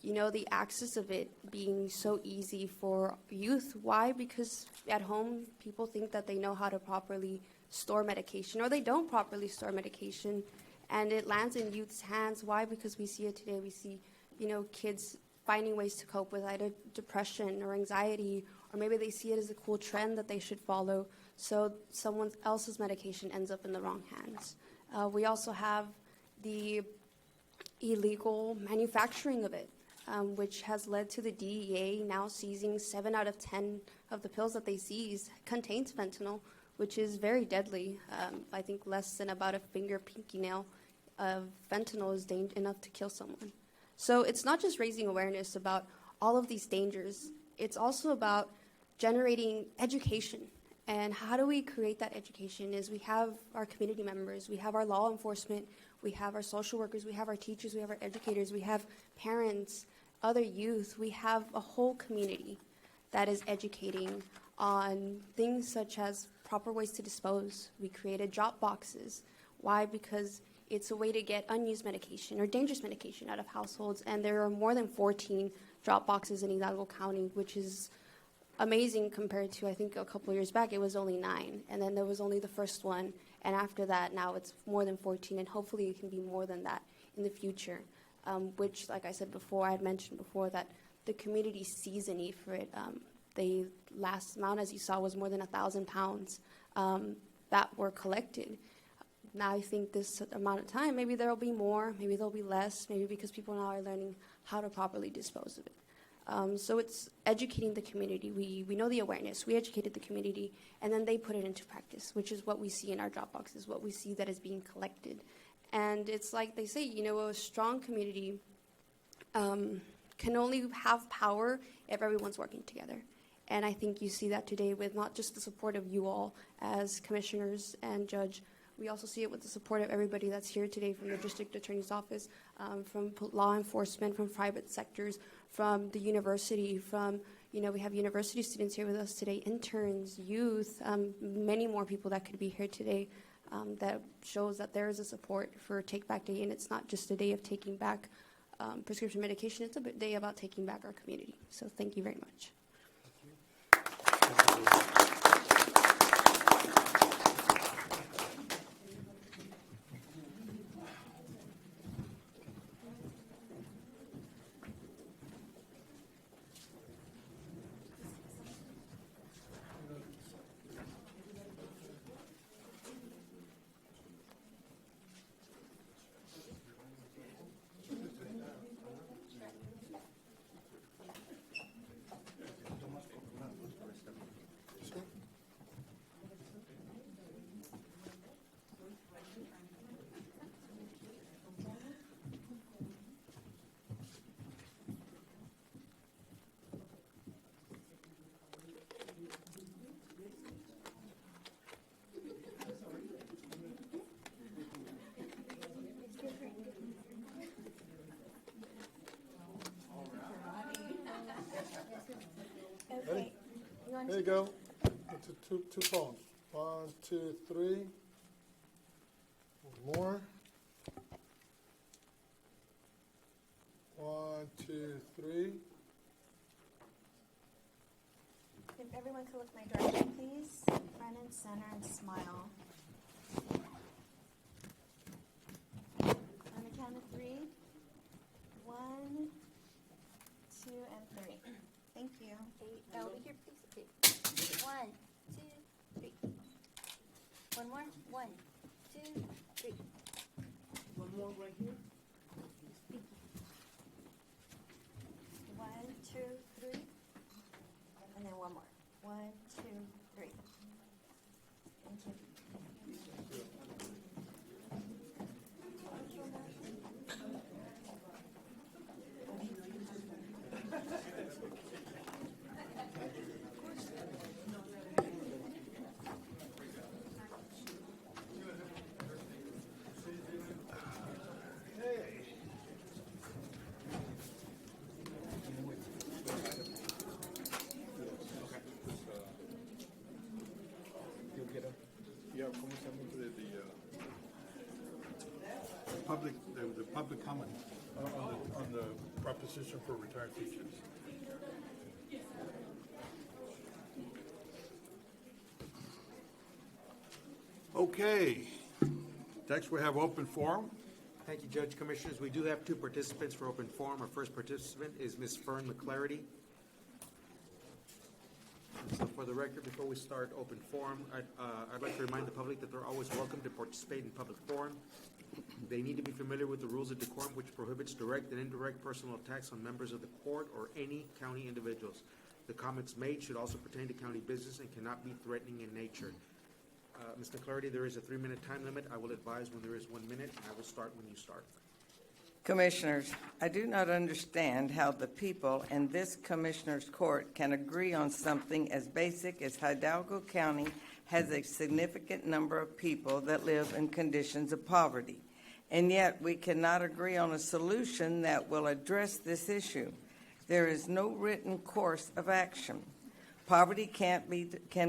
the access of it being so easy for youth. Why? Because at home, people think that they know how to properly store medication, or they don't properly store medication, and it lands in youth's hands. Why? Because we see it today. We see, kids finding ways to cope with either depression or anxiety, or maybe they see it as a cool trend that they should follow, so someone else's medication ends up in the wrong hands. We also have the illegal manufacturing of it, which has led to the DEA now seizing 7 out of 10 of the pills that they seize contains fentanyl, which is very deadly. I think less than about a pinky nail of fentanyl is enough to kill someone. So it's not just raising awareness about all of these dangers. It's also about generating education. And how do we create that education is we have our community members, we have our law enforcement, we have our social workers, we have our teachers, we have our educators, we have parents, other youth. We have a whole community that is educating on things such as proper ways to dispose. We created drop boxes. Why? Because it's a way to get unused medication or dangerous medication out of households. And there are more than 14 drop boxes in Hidalgo County, which is amazing compared to, I think, a couple of years back, it was only 9. And then there was only the first one. And after that, now it's more than 14. And hopefully it can be more than that in the future, which, like I said before, I had mentioned before that the community sees a need for it. The last amount, as you saw, was more than 1,000 pounds that were collected. Now I think this amount of time, maybe there will be more, maybe there'll be less, maybe because people now are learning how to properly dispose of it. So it's educating the community. We know the awareness. We educated the community, and then they put it into practice, which is what we see in our drop boxes, what we see that is being collected. And it's like they say, you know, a strong community can only have power if everyone's working together. And I think you see that today with not just the support of you all as commissioners and judge. We also see it with the support of everybody that's here today from the district attorney's office, from law enforcement, from private sectors, from the university, from, you know, we have university students here with us today, interns, youth, many more people that could be here today. That shows that there is a support for Take Back Day, and it's not just a day of taking back prescription medication, it's a day about taking back our community. So thank you very much. Ready? There you go. Two phones. 1, 2, 3. One more. 1, 2, 3. If everyone could look my direction, please. Front and center and smile. On the count of 3. 1, 2, and 3. Thank you. Over here, please. 1, 2, 3. One more. 1, 2, 3. One more right here. 1, 2, 3. And then one more. 1, 2, 3. Thank you. Yeah, ¿cómo se llama? The public comment on the proposition for retired teachers. Okay, next we have open forum. Thank you, Judge. Commissioners, we do have 2 participants for open forum. Our first participant is Ms. Fern McClarity. So for the record, before we start open forum, I'd like to remind the public that they're always welcome to participate in public forum. They need to be familiar with the rules of decorum, which prohibits direct and indirect personal attacks on members of the court or any county individuals. The comments made should also pertain to county business and cannot be threatening in nature. Ms. McClarity, there is a 3-minute time limit. I will advise when there is 1 minute, and I will start when you start. Commissioners, I do not understand how the people in this Commissioners Court can agree on something as basic as Hidalgo County has a significant number of people that live in conditions of poverty, and yet we cannot agree on a solution that will address this issue. There is no written course of action. Poverty can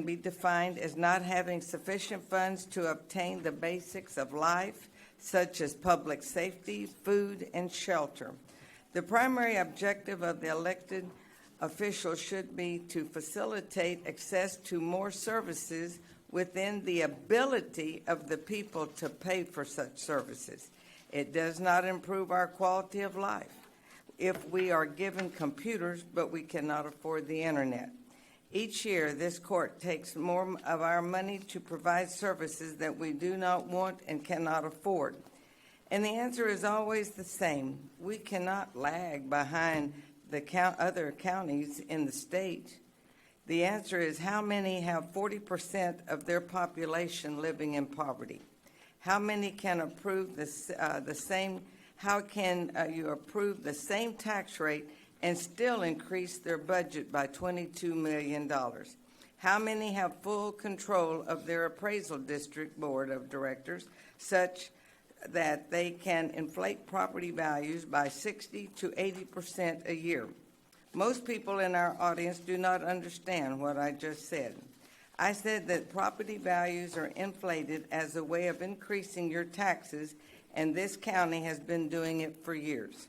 be defined as not having sufficient funds to obtain the basics of life, such as public safety, food, and shelter. The primary objective of the elected officials should be to facilitate access to more services within the ability of the people to pay for such services. It does not improve our quality of life if we are given computers but we cannot afford the internet. Each year, this court takes more of our money to provide services that we do not want and cannot afford. And the answer is always the same. We cannot lag behind the other counties in the state. The answer is, how many have 40% of their population living in poverty? How many can approve the same? How can you approve the same tax rate and still increase their budget by $22 million? How many have full control of their appraisal district board of directors, such that they can inflate property values by 60 to 80% a year? Most people in our audience do not understand what I just said. I said that property values are inflated as a way of increasing your taxes, and this county has been doing it for years.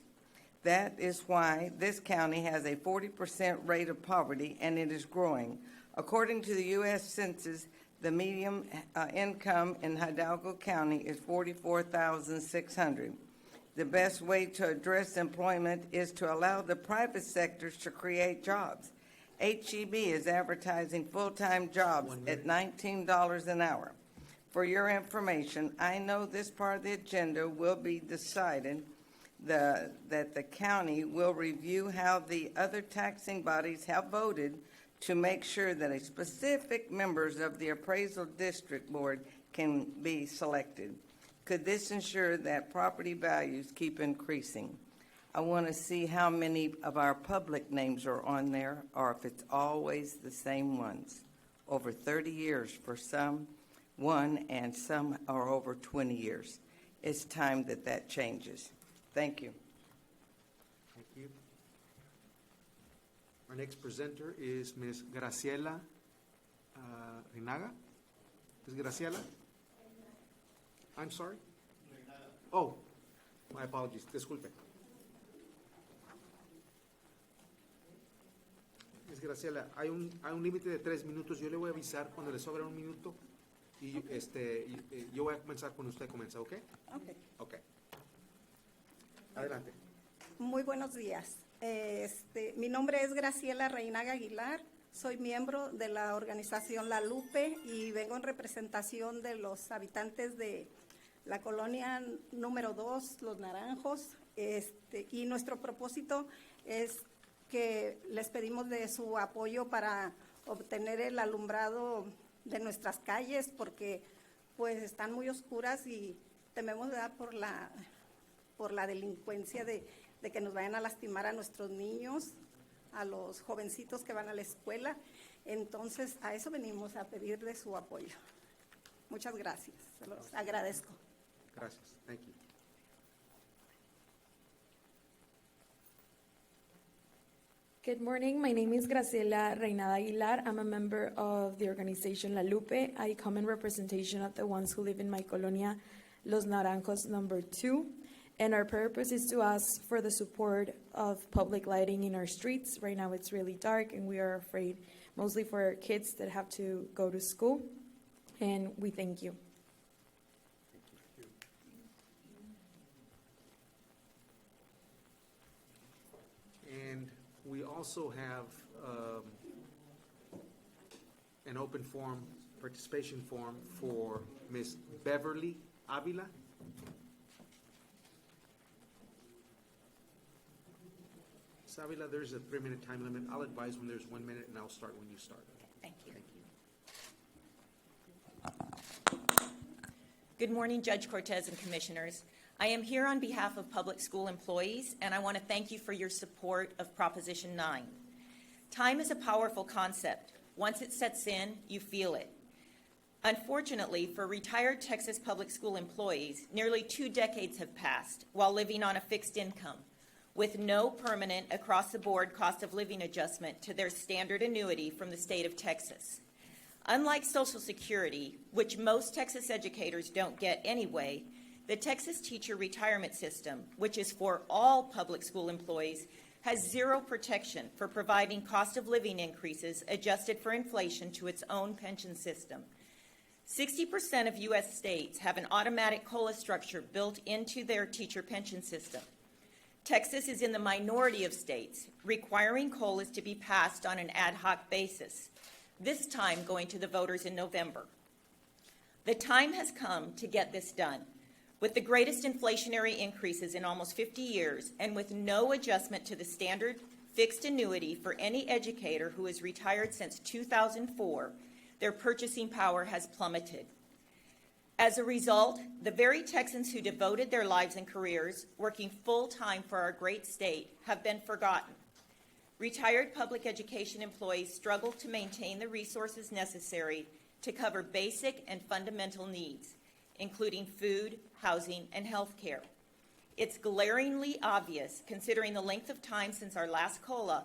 That is why this county has a 40% rate of poverty, and it is growing. According to the U.S. Census, the median income in Hidalgo County is $44,600. The best way to address employment is to allow the private sectors to create jobs. HEB is advertising full-time jobs at $19 an hour. For your information, I know this part of the agenda will be decided that the county will review how the other taxing bodies have voted to make sure that a specific members of the appraisal district board can be selected. Could this ensure that property values keep increasing? I want to see how many of our public names are on there, or if it's always the same ones. Over 30 years for some, and some are over 20 years. It's time that changes. Thank you. Thank you. Our next presenter is Ms. Graciela Reinaga. Ms. Graciela? I'm sorry? Oh, my apologies. Disculpe. Ms. Graciela, hay un límite de 3 minutos. Yo le voy a avisar cuando le sobra un minuto y yo voy a comenzar cuando usted comienza, ¿ok? Ok. Ok. Adelante. Muy buenos días. Mi nombre es Graciela Reinaga Aguilar. Soy miembro de la organización La Lupe y vengo en representación de los habitantes de la colonia número 2, Los Naranjos. Y nuestro propósito es que les pedimos de su apoyo para obtener el alumbrado de nuestras calles, porque pues están muy oscuras y tememos por la delincuencia de que nos vayan a lastimar a nuestros niños, a los jovencitos que van a la escuela. Entonces, a eso venimos a pedirle su apoyo. Muchas gracias, se los agradezco. Gracias. Thank you. Good morning. My name is Graciela Reynada Aguilar. I'm a member of the organization La Lupe. I come in representation of the ones who live in my colonia, Los Naranjos number 2. And our purpose is to ask for the support of public lighting in our streets. Right now it's really dark and we are afraid, mostly for our kids that have to go to school. And we thank you. And we also have an open forum, participation forum for Ms. Beverly Avila. Ms. Avila, there's a 3-minute time limit. I'll advise when there's 1 minute, and I'll start when you start. Thank you. Good morning, Judge Cortez and Commissioners. I am here on behalf of public school employees, and I want to thank you for your support of Proposition 9. Time is a powerful concept. Once it sets in, you feel it. Unfortunately, for retired Texas public school employees, nearly 2 decades have passed while living on a fixed income, with no permanent across-the-board cost of living adjustment to their standard annuity from the state of Texas. Unlike Social Security, which most Texas educators don't get anyway, The Texas Teacher Retirement System, which is for all public school employees, has zero protection for providing cost of living increases adjusted for inflation to its own pension system. 60% of U.S. states have an automatic COLA structure built into their teacher pension system. Texas is in the minority of states, requiring COLAs to be passed on an ad hoc basis, this time going to the voters in November. The time has come to get this done. With the greatest inflationary increases in almost 50 years and with no adjustment to the standard fixed annuity for any educator who is retired since 2004, their purchasing power has plummeted. As a result, the very Texans who devoted their lives and careers working full-time for our great state have been forgotten. Retired public education employees struggle to maintain the resources necessary to cover basic and fundamental needs, including food, housing, and health care. It's glaringly obvious, considering the length of time since our last COLA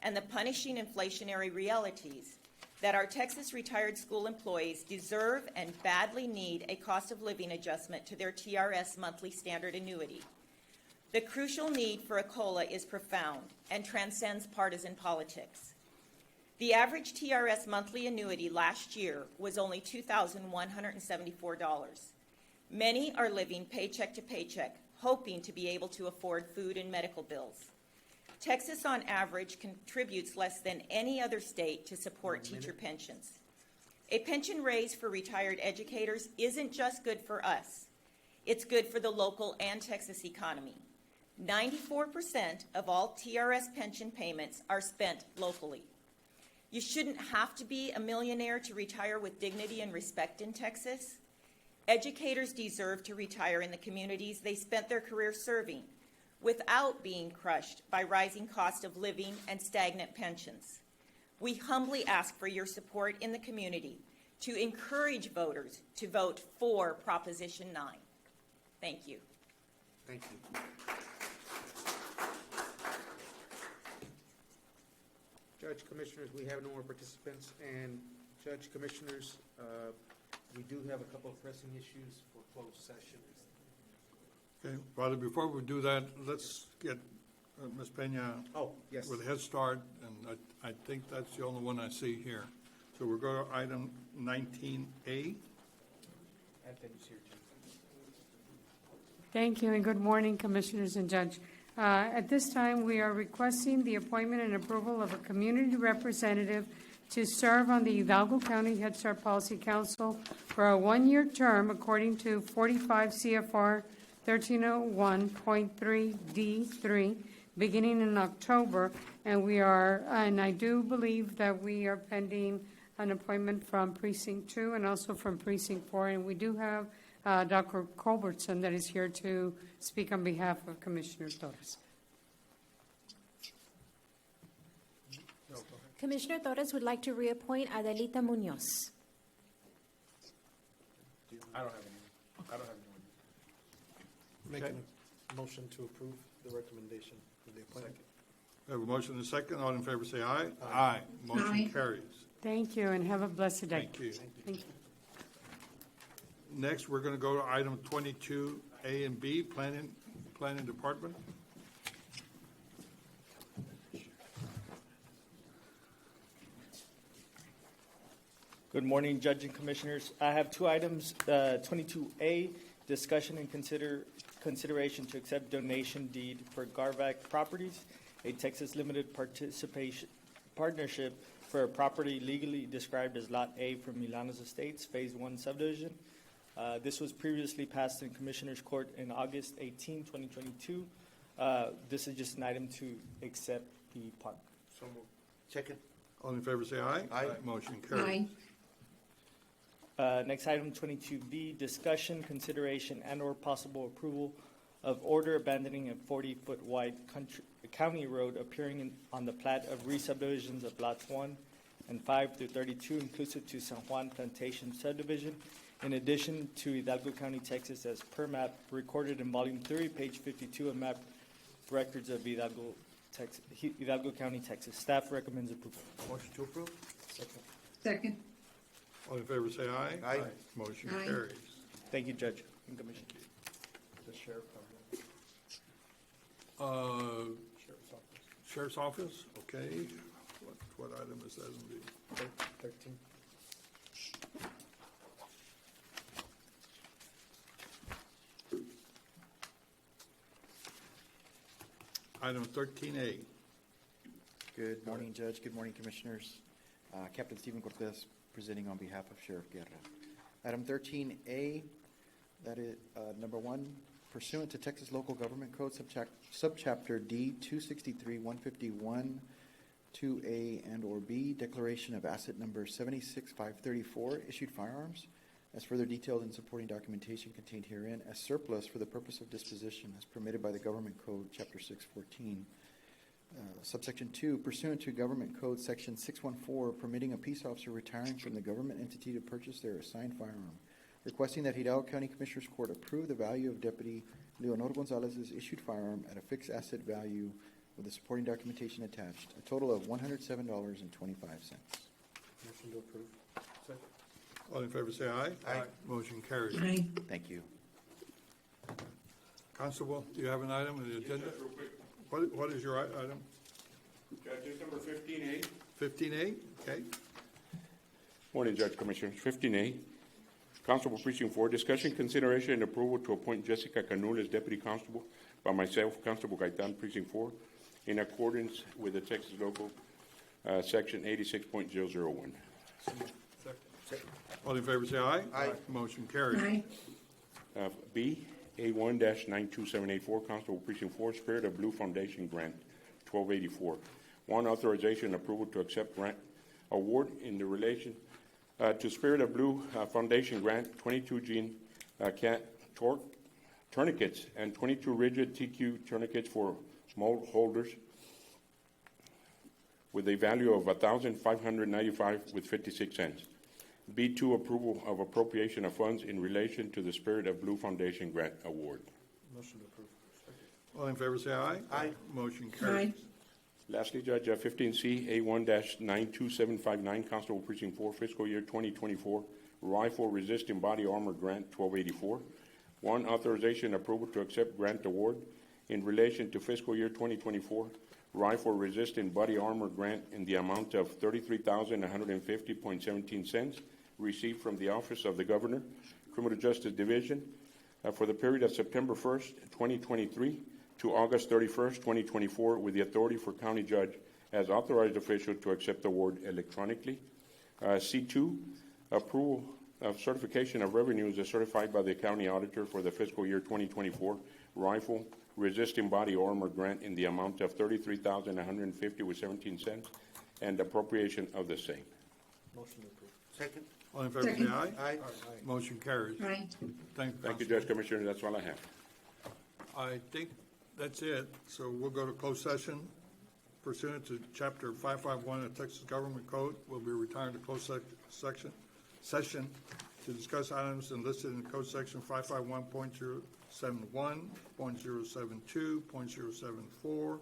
and the punishing inflationary realities, that our Texas retired school employees deserve and badly need a cost of living adjustment to their TRS monthly standard annuity. The crucial need for a COLA is profound and transcends partisan politics. The average TRS monthly annuity last year was only $2,174. Many are living paycheck to paycheck, hoping to be able to afford food and medical bills. Texas, on average, contributes less than any other state to support teacher pensions. A pension raise for retired educators isn't just good for us. It's good for the local and Texas economy. 94% of all TRS pension payments are spent locally. You shouldn't have to be a millionaire to retire with dignity and respect in Texas. Educators deserve to retire in the communities they spent their career serving, without being crushed by rising cost of living and stagnant pensions. We humbly ask for your support in the community to encourage voters to vote for Proposition 9. Thank you. Thank you. Judge, Commissioners, we have no more participants, and Judge, Commissioners, we do have a couple of pressing issues for closed session. Okay, Father, before we do that, let's get Ms. Peña Oh, yes. with Head Start, and I think that's the only one I see here. So we'll go to item 19A. Anthony's here, too. Thank you, and good morning, Commissioners and Judge. At this time, we are requesting the appointment and approval of a community representative to serve on the Hidalgo County Head Start Policy Council for a one-year term according to 45 CFR 1301.3D3, beginning in October. And I do believe that we are pending an appointment from Precinct 2 and also from Precinct 4. And we do have Dr. Culbertson that is here to speak on behalf of Commissioner Torres. Commissioner Torres would like to reappoint Adelita Munoz. I don't have any. Making a motion to approve the recommendation for the appointment. We have a motion and a second. All in favor say aye. Aye. Motion carries. Thank you, and have a blessed day. Thank you. Thank you. Next, we're going to go to item 22A and B, Planning Department. Good morning, Judge and Commissioners. I have two items. 22A, discussion and consideration to accept donation deed for Garvac Properties, a Texas limited participation partnership for a property legally described as Lot A from Milanos Estates, Phase 1 subdivision. This was previously passed in Commissioners Court in August 18, 2022. This is just an item to accept the park. So moved. Second. All in favor say aye. Aye. Motion carries. Next item, 22B, discussion, consideration, and/or possible approval of order abandoning a 40-foot wide county road appearing on the plat of re-subdivisions of lots 1 and 5 through 32, inclusive to San Juan Plantation subdivision, in addition to Hidalgo County, Texas, as per map recorded in Volume 3, page 52 of map records of Hidalgo County, Texas. Staff recommends approval. Motion to approve. Second. All in favor say aye. Aye. Motion Aye. carries. Thank you, Judge and Commissioner. The sheriff. Sheriff's office. Sheriff's Office, okay. What item is that in the? 13. Item 13A. Good morning, Judge. Good morning, Commissioners. Captain Stephen Cortez presenting on behalf of Sheriff Guerra. Item 13A, that is number 1, pursuant to Texas Local Government Code Subchapter D 263-151, 2A and or B, declaration of asset number 76534, issued firearms, as further detailed in supporting documentation contained herein, as surplus for the purpose of disposition as permitted by the Government Code Chapter 614. Subsection 2, pursuant to Government Code Section 614, permitting a peace officer retiring from the government entity to purchase their assigned firearm, requesting that Hidalgo County Commissioners Court approve the value of Deputy Leonor Gonzalez's issued firearm at a fixed asset value with the supporting documentation attached, a total of $107.25. Motion to approve. Second. All in favor say aye. Aye. Motion carries. Thank you. Constable, do you have an item on the agenda? Real quick. What is your item? Judge, it's number 15A. 15A, okay. Morning, Judge Commissioners. 15A, Constable Precinct 4, discussion, consideration, and approval to appoint Jessica Canul as Deputy Constable by myself, Constable Gaitan, Precinct 4, in accordance with the Texas Local Section 86.001. All in favor say aye. Aye. Motion carries. B, A1-92784, Constable Precinct 4, Spirit of Blue Foundation Grant, 1284. 1, authorization and approval to accept grant award in the relation to Spirit of Blue Foundation Grant, 22 Gene cat torque tourniquets and 22 rigid TQ tourniquets for small holders with a value of $1,595.56. B2, approval of appropriation of funds in relation to the Spirit of Blue Foundation Grant Award. Motion to approve. All in favor say aye. Aye. Motion carries. Lastly, Judge, 15C, A1-92759, Constable Precinct 4, Fiscal Year 2024, Rifle Resisting Body Armor Grant, 1284. 1, authorization and approval to accept grant award in relation to Fiscal Year 2024, Rifle Resisting Body Armor Grant in the amount of $33,150.17, received from the Office of the Governor, Criminal Justice Division, for the period of September 1st, 2023 to August 31st, 2024, with the authority for county judge as authorized official to accept the award electronically. C2, approval of certification of revenues as certified by the county auditor for the fiscal year 2024 Rifle Resisting Body Armor Grant in the amount of $33,150.17 and appropriation of the same. Motion to approve. Second. All in favor say aye. Aye. Motion carries. Thank Thank you, Judge Commissioner. That's all I have. I think that's it. So we'll go to closed session pursuant to Chapter 551 of Texas Government Code. We'll be retiring to closed session to discuss items enlisted in Code Section 551.071, .072, .074,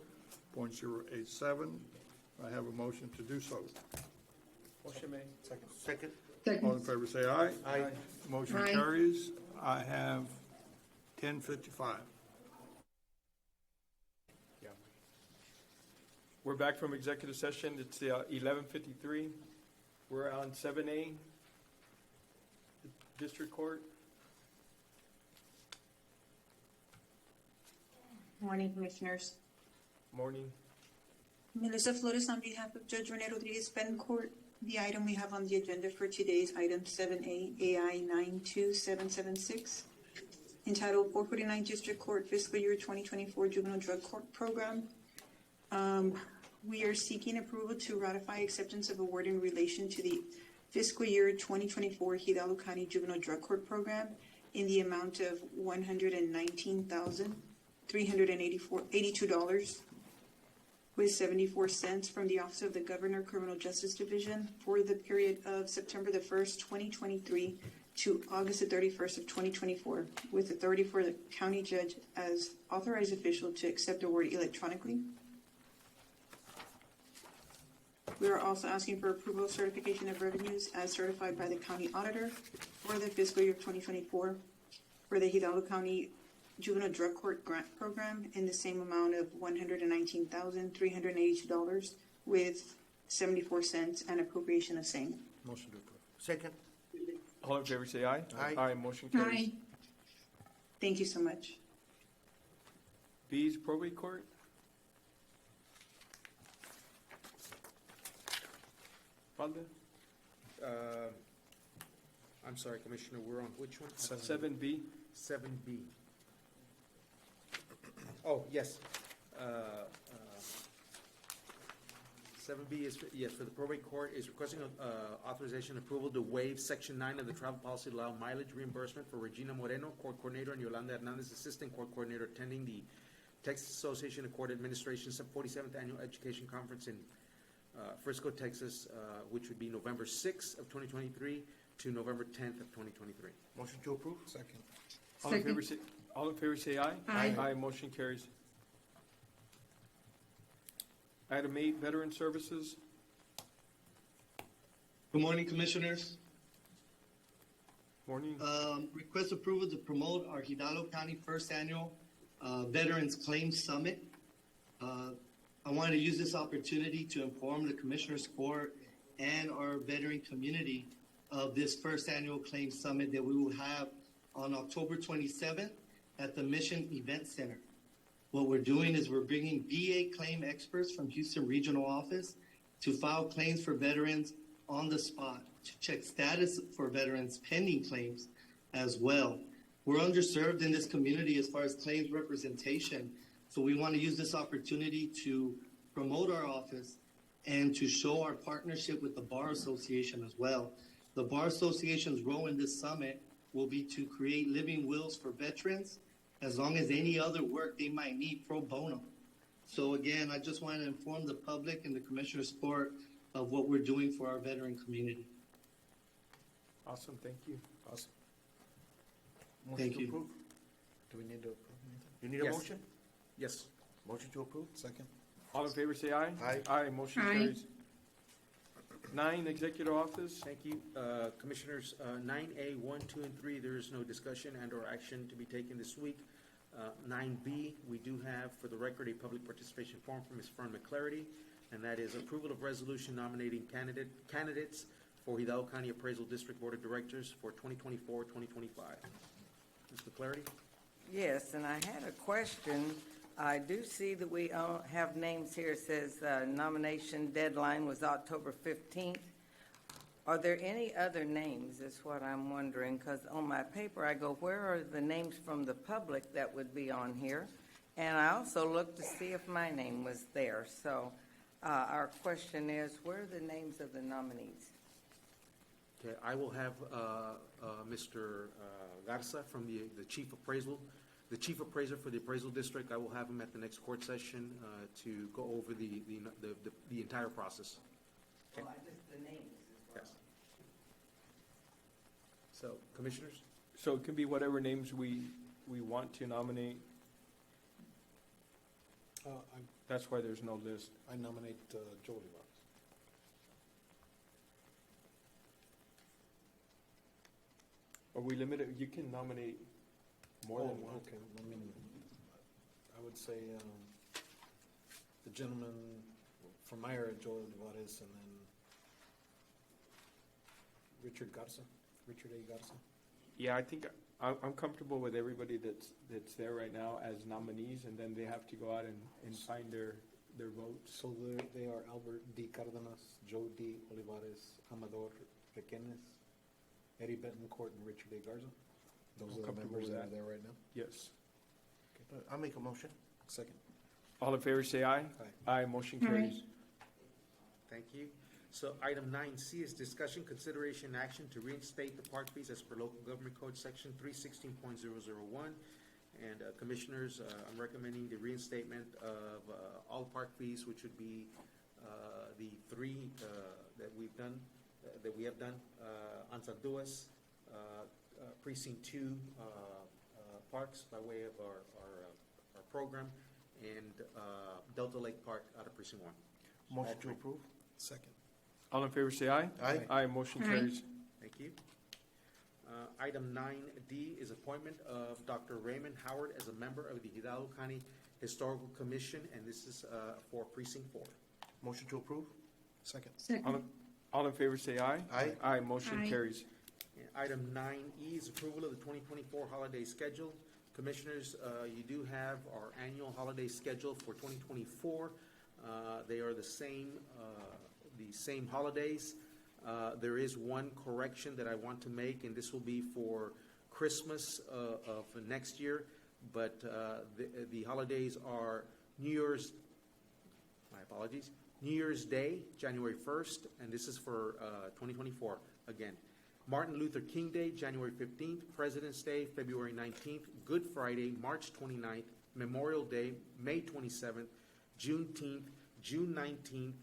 .087. I have a motion to do so. Motion made. Second. Second. All in favor say aye. Aye. Motion carries. I have 10:55. We're back from executive session. It's 11:53. We're on 7A, District Court. Morning, Commissioners. Morning. Melissa Flores on behalf of Judge Rene Rodriguez Bencourt. The item we have on the agenda for today is item 7A, AI 92776, entitled 449 District Court Fiscal Year 2024 Juvenile Drug Court Program. We are seeking approval to ratify acceptance of award in relation to the fiscal year 2024 Hidalgo County Juvenile Drug Court Program in the amount of $119,382 with 74 cents from the Office of the Governor Criminal Justice Division for the period of September the 1st, 2023 to August the 31st of 2024, with authority for the county judge as authorized official to accept award electronically. We are also asking for approval of certification of revenues as certified by the county auditor for the fiscal year 2024 for the Hidalgo County Juvenile Drug Court Grant Program in the same amount of $119,382 with 74 cents and appropriation of same. Motion to approve. Second. All in favor say aye. Aye. Aye, motion carries. Thank you so much. B is probate court. Valde? I'm sorry, Commissioner, we're on which one? 7B. 7B. Oh, yes. 7B is, yes, for the probate court, is requesting authorization approval to waive Section 9 of the travel policy to allow mileage reimbursement for Regina Moreno, court coordinator, and Yolanda Hernandez, assistant court coordinator, attending the Texas Association of Court Administration's 47th Annual Education Conference in Frisco, Texas, which would be November 6th of 2023 to November 10th of 2023. Motion to approve. Second. All in favor say aye. Aye. Aye, motion carries. Item 8, Veteran Services. Good morning, Commissioners. Morning. Request approval to promote our Hidalgo County First Annual Veterans Claims Summit. I wanted to use this opportunity to inform the Commissioners Court and our veteran community of this first annual Claims Summit that we will have on October 27th at the Mission Event Center. What we're doing is we're bringing VA claim experts from Houston Regional Office to file claims for veterans on the spot, to check status for veterans pending claims as well. We're underserved in this community as far as claims representation, so we want to use this opportunity to promote our office and to show our partnership with the Bar Association as well. The Bar Association's role in this summit will be to create living wills for veterans, as long as any other work they might need pro bono. So again, I just want to inform the public and the Commissioner's Court of what we're doing for our veteran community. Awesome, thank you. Awesome. Thank To you. approve. Do we need to approve anything? You need a Yes. motion? Yes. Motion to approve. Second. All in favor say aye. Aye. Aye, motion Aye. carries. 9, Executive Office. Thank you. Commissioners, 9A, 1, 2, and 3, there is no discussion and/or action to be taken this week. 9B, we do have, for the record, a public participation form from Ms. Fern McClarity, and that is approval of resolution nominating candidates for Hidalgo County Appraisal District Board of Directors for 2024-2025. Ms. McClarity? Yes, and I had a question. I do see that we have names here. It says nomination deadline was October 15th. Are there any other names, is what I'm wondering, because on my paper I go, where are the names from the public that would be on here? And I also looked to see if my name was there. So our question is, where are the names of the nominees? Okay, I will have Mr. Garza from the Chief Appraisal, the Chief Appraiser for the Appraisal District. I will have him at the next court session to go over the entire process. Well, just the names. Yes. So, Commissioners? So it can be whatever names we want to nominate. That's why there's no list. I nominate Joe Olivares. Are we limited? You can nominate more than one. Okay, I mean, I would say the gentleman from my area, Joe Olivares, and then Richard A. Garza. Yeah, I think I'm comfortable with everybody that's there right now as nominees, and then they have to go out and find their votes. So they are Albert D. Cardenas, Joe D. Olivares, Amador Requenes, Eddie Betancourt, and Richard A. Garza. Those I'm are the comfortable members with that are that. there right now. Yes. I'll make a motion. Second. All in favor say aye. Aye. Aye, motion carries. Thank you. So item 9C is discussion, consideration, and action to reinstate the park fees as per local government code section 316.001. And Commissioners, I'm recommending the reinstatement of all park fees, which would be the three that we have done, Anzalduas, Precinct 2 parks by way of our program, and Delta Lake Park out of Precinct 1. Motion to approve. Second. All in favor say aye. Aye. Aye, motion Aye. carries. Thank you. Item 9D is appointment of Dr. Raymond Howard as a member of the Hidalgo County Historical Commission, and this is for Precinct 4. Motion to approve? Second. All in favor say aye. Aye. Aye, motion carries. And item 9E is approval of the 2024 holiday schedule. Commissioners, you do have our annual holiday schedule for 2024. They are the same holidays. There is one correction that I want to make, and this will be for Christmas of next year. But the holidays are New Year's Day, January 1st, and this is for 2024 again. Martin Luther King Day, January 15th, President's Day, February 19th, Good Friday, March 29th, Memorial Day, May 27th, Juneteenth, June 19th,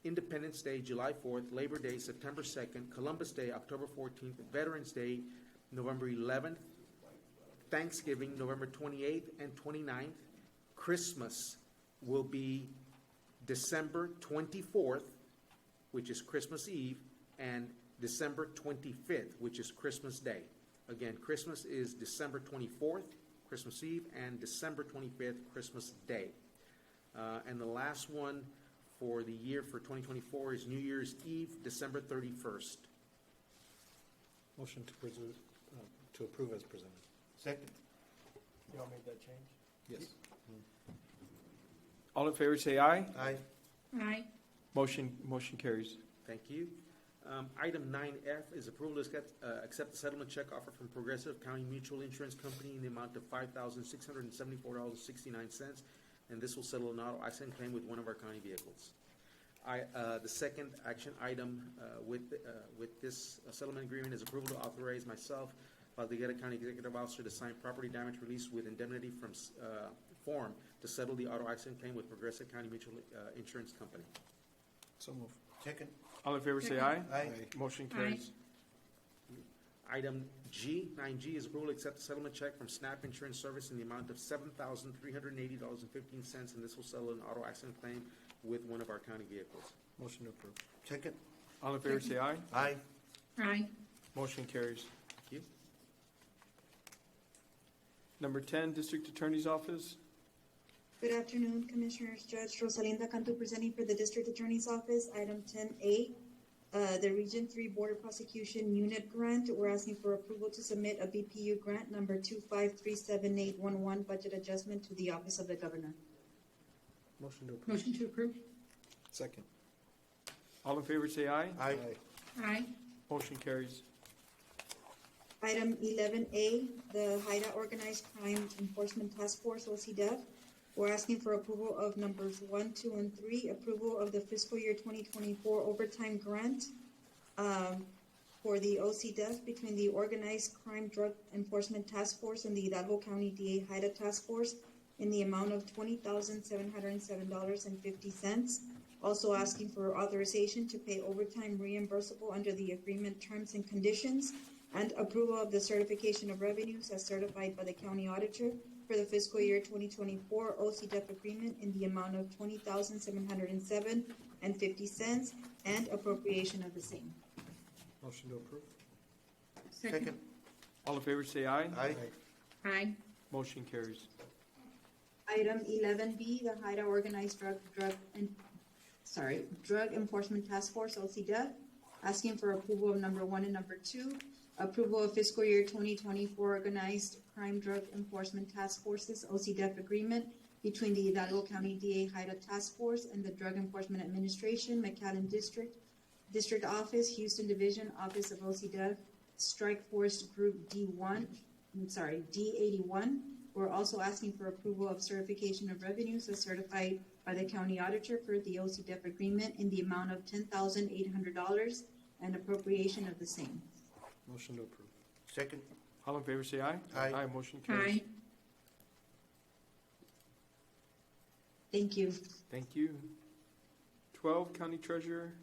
Independence Day, July 4th, Labor Day, September 2nd, Columbus Day, October 14th, Veterans Day, November 11th, Thanksgiving, November 28th and 29th. Christmas will be December 24th, which is Christmas Eve, and December 25th, which is Christmas Day. Again, Christmas is December 24th, Christmas Eve, and December 25th, Christmas Day. And the last one for the year for 2024 is New Year's Eve, December 31st. Motion to approve as presented. Second. Y'all made that change? Yes. All in favor say aye. Aye. Aye. Motion carries. Thank you. Item 9F is approval to accept the settlement check offer from Progressive County Mutual Insurance Company in the amount of $5,674.69, and this will settle an auto accident claim with one of our county vehicles. The second action item with this settlement agreement is approval to authorize myself, Valdiguera County Executive Officer, to sign property damage release with indemnity from form to settle the auto accident claim with Progressive County Mutual Insurance Company. So move. Second. All in favor say aye. Aye. Motion carries. Item G, 9G, is approval to accept the settlement check from Snap Insurance Service in the amount of $7,380.15, and this will settle an auto accident claim with one of our county vehicles. Motion to approve. Second. All in favor say aye. Aye. Aye. Motion carries. Thank you. Number 10, District Attorney's Office. Good afternoon, Commissioners. Judge Rosalinda Cantu presenting for the District Attorney's Office. Item 10A, the Region 3 Border Prosecution Unit Grant. We're asking for approval to submit a BPU grant number 2537811 budget adjustment to the Office of the Governor. Motion to approve. Motion to approve. Second. All in favor say aye. Aye. Aye. Motion carries. Item 11A, the Haida Organized Crime Enforcement Task Force, OCDEF. We're asking for approval of numbers 1, 2, and 3, approval of the fiscal year 2024 overtime grant for the OCDEF between the Organized Crime Drug Enforcement Task Force and the Hidalgo County DA Haida Task Force in the amount of $20,707.50. Also asking for authorization to pay overtime reimbursable under the agreement terms and conditions, and approval of the certification of revenues as certified by the county auditor for the fiscal year 2024 OCDEF agreement in the amount of $20,707.50 and appropriation of the same. Motion to approve. Second. All in favor say aye. Aye. Aye. Motion carries. Item 11B, the Haida Organized Drug Enforcement Task Force, OCDEF, asking for approval of number 1 and number 2, approval of fiscal year 2024 Organized Crime Drug Enforcement Task Forces, OCDEF agreement between the Hidalgo County DA Haida Task Force and the Drug Enforcement Administration, McAllen District Office, Houston Division, Office of OCDEF, Strike Force Group D81. We're also asking for approval of certification of revenues as certified by the county auditor for the OCDEF agreement in the amount of $10,800 and appropriation of the same. Motion to approve. Second. All in favor say aye. Aye. Aye. Motion carries. Aye. Thank you. Thank you. 12, County Treasurer.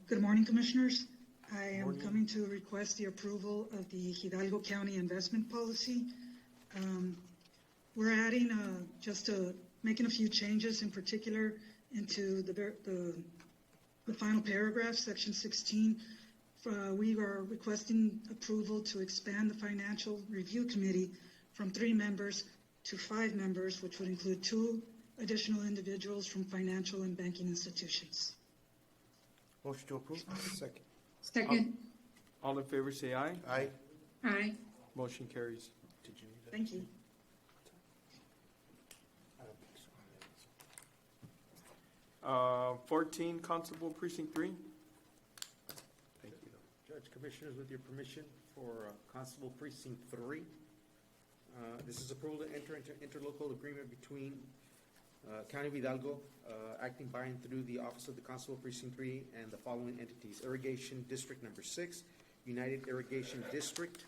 Good morning, Commissioners. I am Morning. coming to request the approval of the Hidalgo County investment policy. We're adding, making a few changes in particular into the the final paragraph, section 16, we are requesting approval to expand the Financial Review Committee from 3 members to 5 members, which would include 2 additional individuals from financial and banking institutions. Motion to approve. Second. Second. All in favor say aye. Aye. Aye. Motion carries. Thank you. 14, Constable Precinct 3. Thank you. Judge, Commissioners, with your permission for Constable Precinct 3. This is approval to enter into interlocal agreement between County of Hidalgo, acting by and through the Office of the Constable Precinct 3 and the following entities: Irrigation District Number 6, United Irrigation District,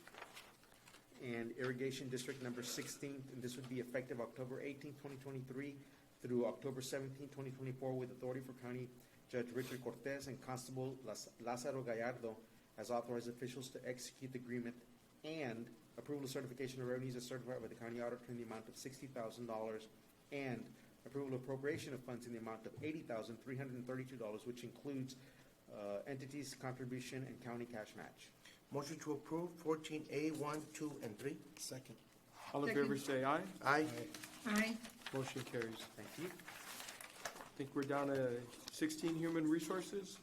and Irrigation District Number 16. And this would be effective October 18, 2023 through October 17, 2024, with authority for County Judge Richard Cortez and Constable Lázaro Gallardo as authorized officials to execute the agreement, and approval of certification of revenues as certified by the county auditor in the amount of $60,000, and approval of appropriation of funds in the amount of $80,332, which includes entities' contribution and county cash match. Motion to approve 14A, 1, 2, and 3. Second. All in favor say aye. Aye. Aye. Motion carries. Thank you. I think we're down to 16, Human Resources.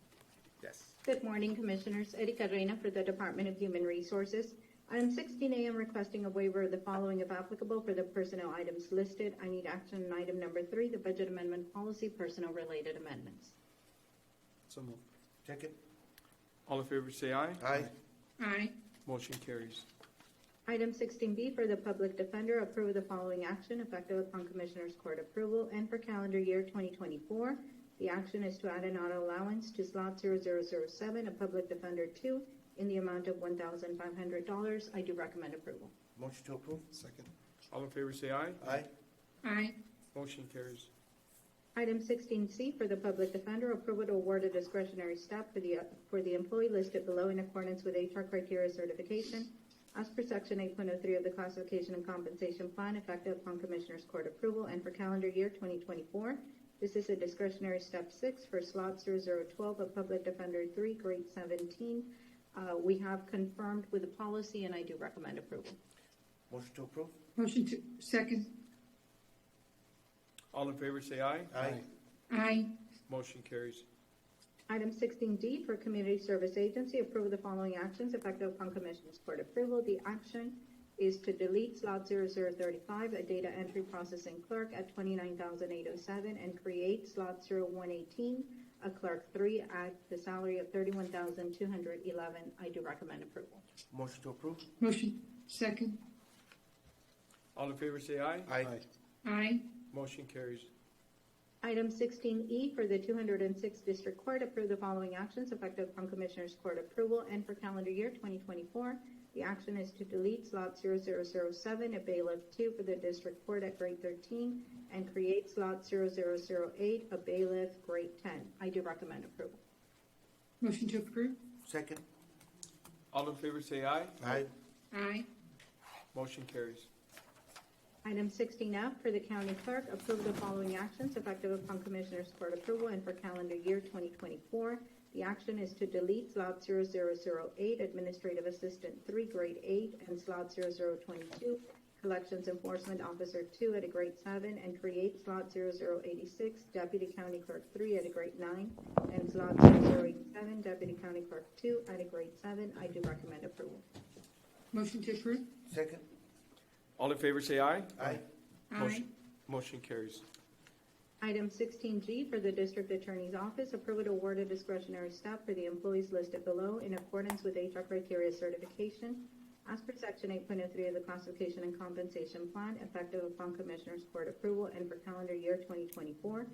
Yes. Good morning, Commissioners. Erika Reina for the Department of Human Resources. Item 16A, I'm requesting a waiver of the following if applicable for the personnel items listed. I need action on item number 3, the budget amendment policy, personnel-related amendments. So moved. Second. All in favor say aye. Aye. Aye. Motion carries. Item 16B for the public defender, approve the following action effective upon Commissioners Court approval and for calendar year 2024. The action is to add an auto allowance to slot 0007, a public defender 2, in the amount of $1,500. I do recommend approval. Motion to approve. Second. All in favor say aye. Aye. Aye. Motion carries. Item 16C for the public defender, approval to award a discretionary step for the employee listed below in accordance with HR criteria certification as per section 8.03 of the classification and compensation plan effective upon Commissioners Court approval and for calendar year 2024. This is a discretionary step 6 for slot 0012 of public defender 3, grade 17. We have confirmed with the policy and I do recommend approval. Motion to approve. Motion to, second. All in favor say aye. Aye. Aye. Motion carries. Item 16D for Community Service Agency, approve the following actions effective upon Commissioners Court approval. The action is to delete slot 0035, a data entry processing clerk at $29,807, and create slot 0118, a clerk 3 at the salary of $31,211. I do recommend approval. Motion to approve. Motion, second. All in favor say aye. Aye. Aye. Motion carries. Item 16E for the 206th District Court, approve the following actions effective upon Commissioners Court approval and for calendar year 2024. The action is to delete slot 0007, a bailiff 2 for the District Court at grade 13, and create slot 0008, a bailiff grade 10. I do recommend approval. Motion to approve. Second. All in favor say aye. Aye. Aye. Motion carries. Item 16F for the County Clerk, approve the following actions effective upon Commissioners Court approval and for calendar year 2024. The action is to delete slot 0008, Administrative Assistant 3, grade 8, and slot 0022, Collections Enforcement Officer 2 at a grade 7, and create slot 0086, Deputy County Clerk 3 at a grade 9, and slot 0087, Deputy County Clerk 2 at a grade 7. I do recommend approval. Motion to approve. Second. All in favor say aye. Aye. Aye. Motion carries. Item 16G for the District Attorney's Office, approval to award a discretionary step for the employees listed below in accordance with HR criteria certification as per section 8.03 of the Classification and Compensation Plan effective upon Commissioners Court approval and for calendar year 2024.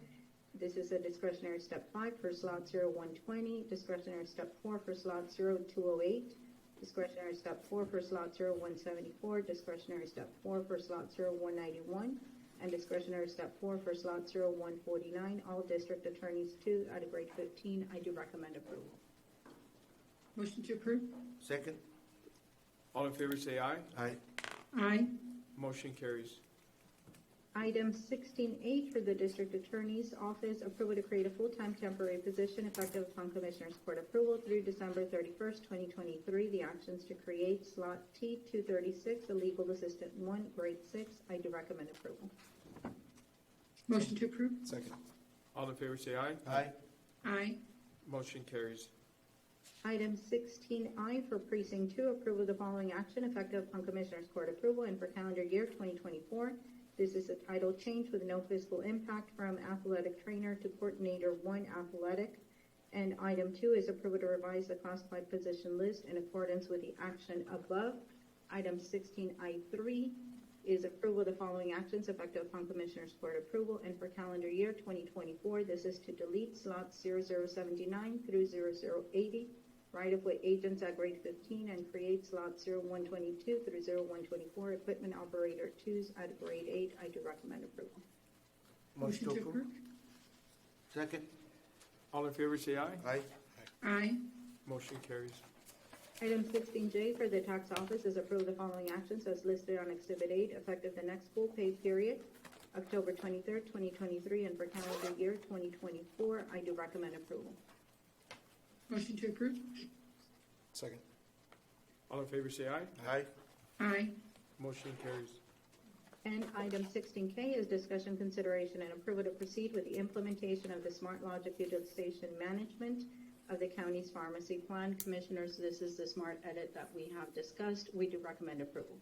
This is a discretionary step 5 for slot 0120, discretionary step 4 for slot 0208, discretionary step 4 for slot 0174, discretionary step 4 for slot 0191, and discretionary step 4 for slot 0149, all district attorneys 2 at a grade 15. I do recommend approval. Motion to approve. Second. All in favor say aye. Aye. Aye. Motion carries. Item 16H for the District Attorney's Office, approval to create a full-time temporary position effective upon Commissioners Court approval through December 31st, 2023. The actions to create slot T236, a legal assistant 1, grade 6. I do recommend approval. Motion to approve? Second. All in favor say aye. Aye. Aye. Motion carries. Item 16I for Precinct 2, approval of the following action effective upon Commissioners Court approval and for calendar year 2024. This is a title change with no fiscal impact from athletic trainer to coordinator 1 athletic. And item 2 is approval to revise the classified position list in accordance with the action above. Item 16I3 is approval of the following actions effective upon Commissioners Court approval and for calendar year 2024. This is to delete slots 0079 through 0080. Right-of-way agents at grade 15 and create slots 0122 through 0124, equipment operator 2s at grade 8. I do recommend approval. Motion to approve. Second. All in favor say aye. Aye. Aye. Motion carries. Item 16J for the tax office is approve the following actions as listed on Exhibit 8 effective the next full pay period, October 23rd, 2023, and for calendar year 2024. I do recommend approval. Motion to approve? Second. All in favor say aye. Aye. Aye. Motion carries. And item 16K is discussion, consideration, and approval to proceed with the implementation of the Smart Logic Utilization Management of the county's pharmacy plan. Commissioners, this is the smart edit that we have discussed. We do recommend approval.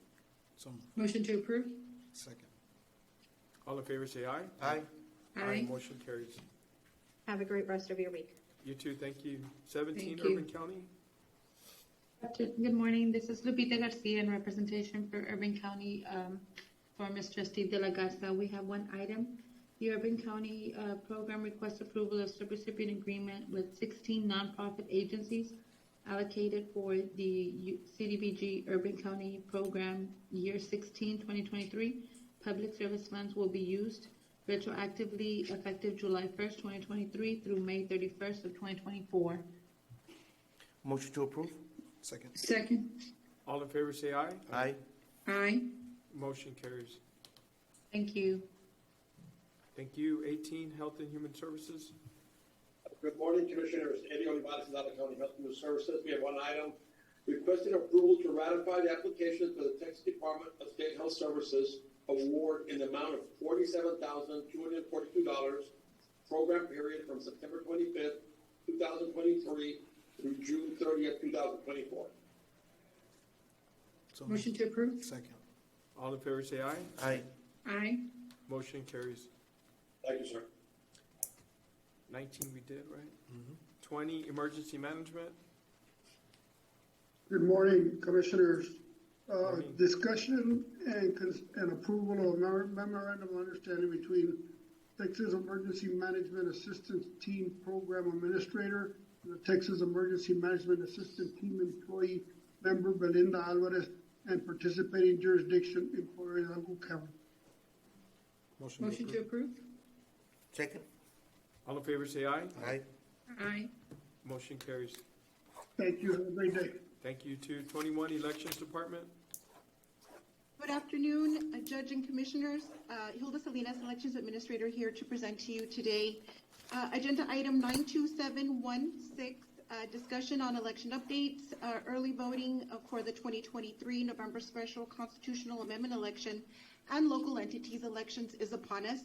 So moved. Motion to approve? Second. All in favor say aye. Aye. Aye. Motion carries. Have a great rest of your week. You too, thank you. 17, Thank you. Urban County. Good morning, this is Lupita Garcia in representation for Urban County, for Ms. Trustee De La Garza. We have one item. The Urban County program requests approval of subrecipient agreement with 16 nonprofit agencies allocated for the CDBG Urban County program year 16, 2023. Public service funds will be used retroactively effective July 1st, 2023 through May 31st of 2024. Motion to approve. Second. Second. All in favor say aye. Aye. Aye. Motion carries. Thank you. Thank you. 18, Health and Human Services. Good morning, Commissioners. Eddie Olivares, Sonata County Health and Human Services. We have one item requesting approval to ratify the application for the Texas Department of State Health Services award in the amount of $47,242, program period from September 25th, 2023 through June 30th, 2024. So Motion to approve? Second. All in favor say aye. Aye. Aye. Motion carries. Thank you, sir. 19 we did, right? 20, Emergency Management. Good morning, Commissioners. Morning. Discussion and approval of memorandum of understanding between Texas Emergency Management Assistance Team Program Administrator and the Texas Emergency Management Assistance Team Employee Member Belinda Alvarez and participating jurisdiction in Puerto Hidalgo County. Motion to approve? Second. All in favor say aye. Aye. Aye. Motion carries. Thank you. Have a great day. Thank you too. 21, Elections Department. Good afternoon, Judge and Commissioners. Hilda Salinas, Elections Administrator, here to present to you today. Agenda item 92716, discussion on election updates. Early voting for the 2023 November Special Constitutional Amendment election and local entities elections is upon us.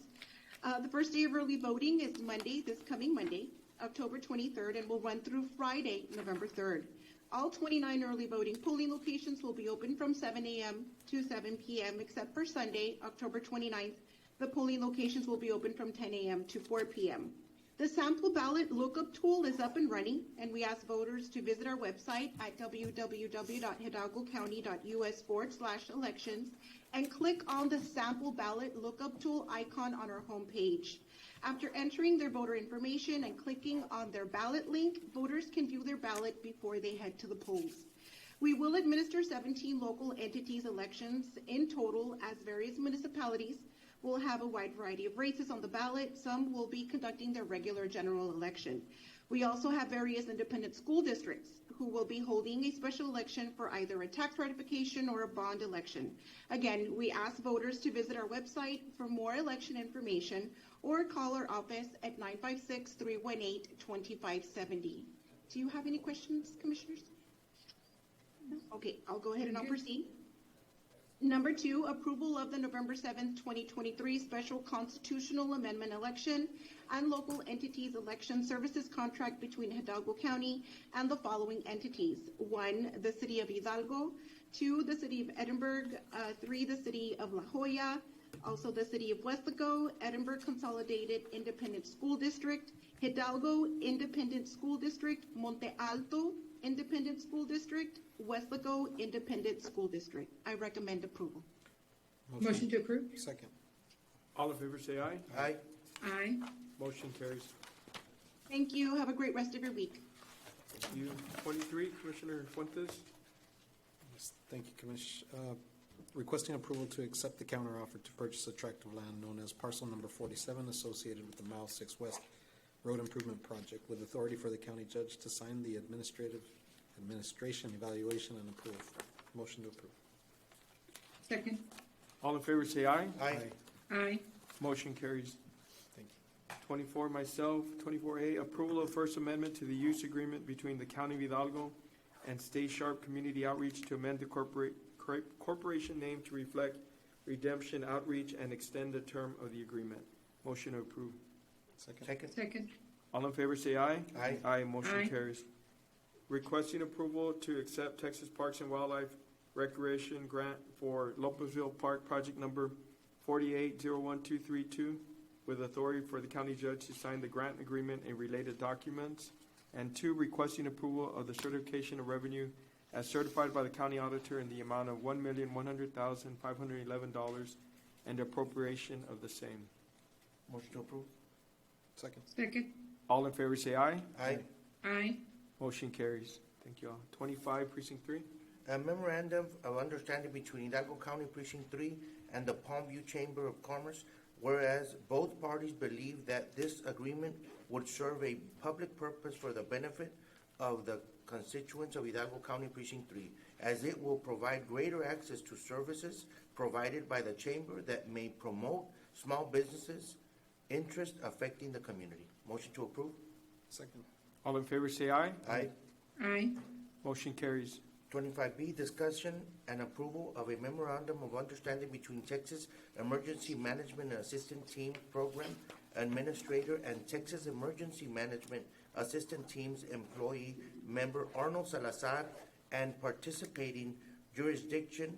The first day of early voting is Monday, this coming Monday, October 23rd, and will run through Friday, November 3rd. All 29 early voting polling locations will be open from 7 a.m. to 7 p.m. except for Sunday, October 29th. The polling locations will be open from 10 a.m. to 4 p.m. The sample ballot lookup tool is up and running, and we ask voters to visit our website at www.hidalgocounty.us/elections and click on the sample ballot lookup tool icon on our homepage. After entering their voter information and clicking on their ballot link, voters can view their ballot before they head to the polls. We will administer 17 local entities elections in total, as various municipalities will have a wide variety of races on the ballot. Some will be conducting their regular general election. We also have various independent school districts who will be holding a special election for either a tax ratification or a bond election. Again, we ask voters to visit our website for more election information or call our office at 956-318-2570. Do you have any questions, Commissioners? No? Okay, I'll go ahead and I'll proceed. Number 2, approval of the November 7th, 2023 special constitutional amendment election and local entities election services contract between Hidalgo County and the following entities. 1, the City of Hidalgo. 2, the City of Edinburgh. 3, the City of La Joya. Also the City of Westlaco, Edinburgh Consolidated Independent School District, Hidalgo Independent School District, Monte Alto Independent School District, Westlaco Independent School District. I recommend approval. Motion to approve? Second. All in favor say aye. Aye. Aye. Motion carries. Thank you. Have a great rest of your week. Thank you. 23, Commissioner Fuentes. Yes, thank you, Commissioner. Requesting approval to accept the counteroffer to purchase a tract of land known as parcel number 47 associated with the Mile 6 West Road Improvement Project with authority for the county judge to sign the administration, evaluation, and approve. Motion to approve. Second. All in favor say aye. Aye. Aye. Motion carries. Thank you. 24, myself. 24A, approval of First Amendment to the use agreement between the County of Hidalgo and Stay Sharp Community Outreach to amend the corporation name to reflect redemption outreach and extend the term of the agreement. Motion to approve. Second. Second. All in favor say aye. Aye. Aye, motion Aye. carries. Requesting approval to accept Texas Parks and Wildlife Recreation Grant for Lopezville Park Project Number 480122 with authority for the county judge to sign the grant agreement and related documents. And 2, requesting approval of the certification of revenue as certified by the county auditor in the amount of $1,100,511 and appropriation of the same. Motion to approve. Second. Second. All in favor say aye. Aye. Aye. Motion carries. Thank you all. 25, Precinct 3. A memorandum of understanding between Hidalgo County Precinct 3 and the Palmview Chamber of Commerce, whereas both parties believe that this agreement would serve a public purpose for the benefit of the constituents of Hidalgo County Precinct 3, as it will provide greater access to services provided by the chamber that may promote small businesses' interest affecting the community. Motion to approve. Second. All in favor say aye. Aye. Aye. Motion carries. 25B, discussion and approval of a memorandum of understanding between Texas Emergency Management Assistant Team Program Administrator and Texas Emergency Management Assistant Team's employee member Arnold Salazar and participating jurisdiction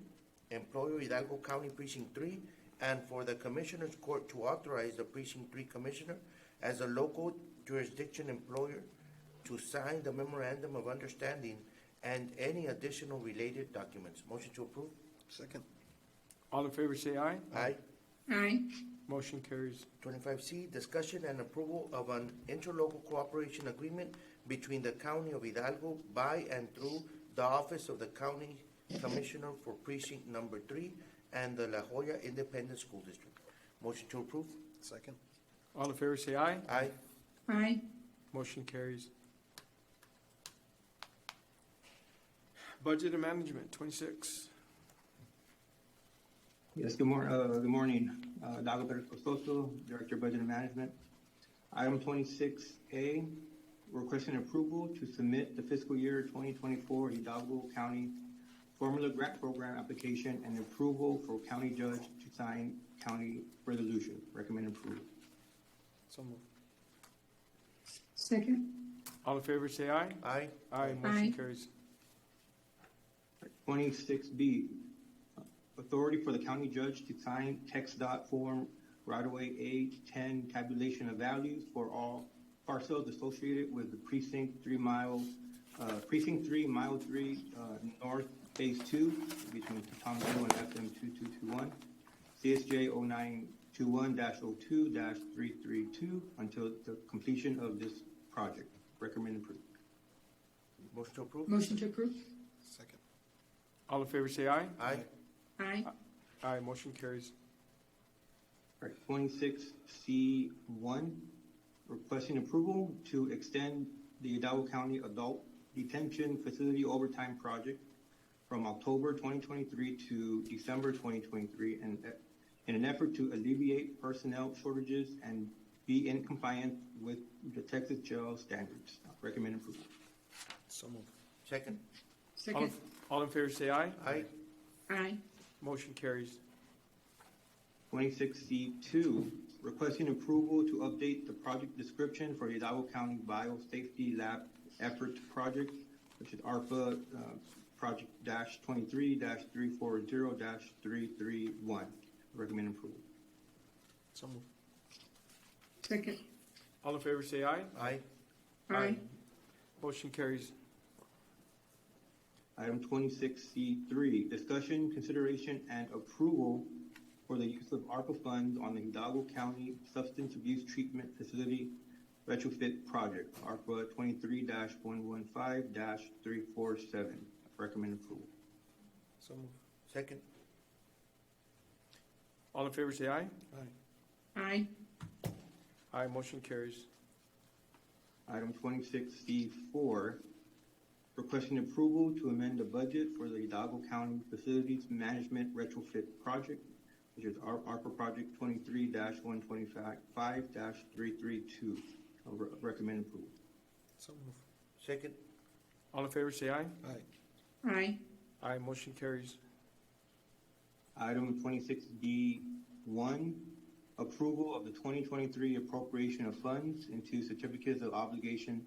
employer Hidalgo County Precinct 3, and for the Commissioner's Court to authorize the Precinct 3 Commissioner as a local jurisdiction employer to sign the memorandum of understanding and any additional related documents. Motion to approve. Second. All in favor say aye. Aye. Aye. Motion carries. 25C, discussion and approval of an interlocal cooperation agreement between the County of Hidalgo by and through the Office of the County Commissioner for Precinct Number 3 and the La Joya Independent School District. Motion to approve. Second. All in favor say aye. Aye. Aye. Motion carries. Budget and Management, 26. Yes, good morning. Dagoberto Costoso, Director of Budget and Management. Item 26A, requesting approval to submit the fiscal year 2024 Hidalgo County Formula Grant Program application and approval for county judge to sign county resolution. Recommend approval. So moved. Second. All in favor say aye. Aye. Aye, motion carries. 26B, authority for the county judge to sign text dot form right-of-way A10 tabulation of values for all parcels associated with the Precinct 3 Mile 3 North Phase 2 between Totongo and FM 2221, CSJ 0921-02-332 until the completion of this project. Recommend approval. Motion to approve. Motion to approve. Second. All in favor say aye. Aye. Aye. Aye, motion carries. All right, 26C1, requesting approval to extend the Hidalgo County Adult Detention Facility Overtime Project from October 2023 to December 2023 in an effort to alleviate personnel shortages and be in compliance with the Texas jail standards. Recommend approval. So moved. Second. All in favor say aye. Aye. Aye. Motion carries. 26C2, requesting approval to update the project description for Hidalgo County Biosafety Lab Effort Project, which is ARPA Project -23-340-331. Recommend approval. So moved. Second. All in favor say aye. Aye. Aye. Motion carries. Item 26C3, discussion, consideration, and approval for the use of ARPA funds on the Hidalgo County Substance Abuse Treatment Facility Retrofit Project, ARPA 23-115-347. Recommend approval. So moved. Second. All in favor say aye. Aye. Aye. Motion carries. Item 26C4, requesting approval to amend the budget for the Hidalgo County Facilities Management Retrofit Project, which is ARPA Project 23-125-332. Recommend approval. So moved. Second. All in favor say aye. Aye. Aye. Aye. Motion carries. Item 26D1, approval of the 2023 appropriation of funds into certificates of obligation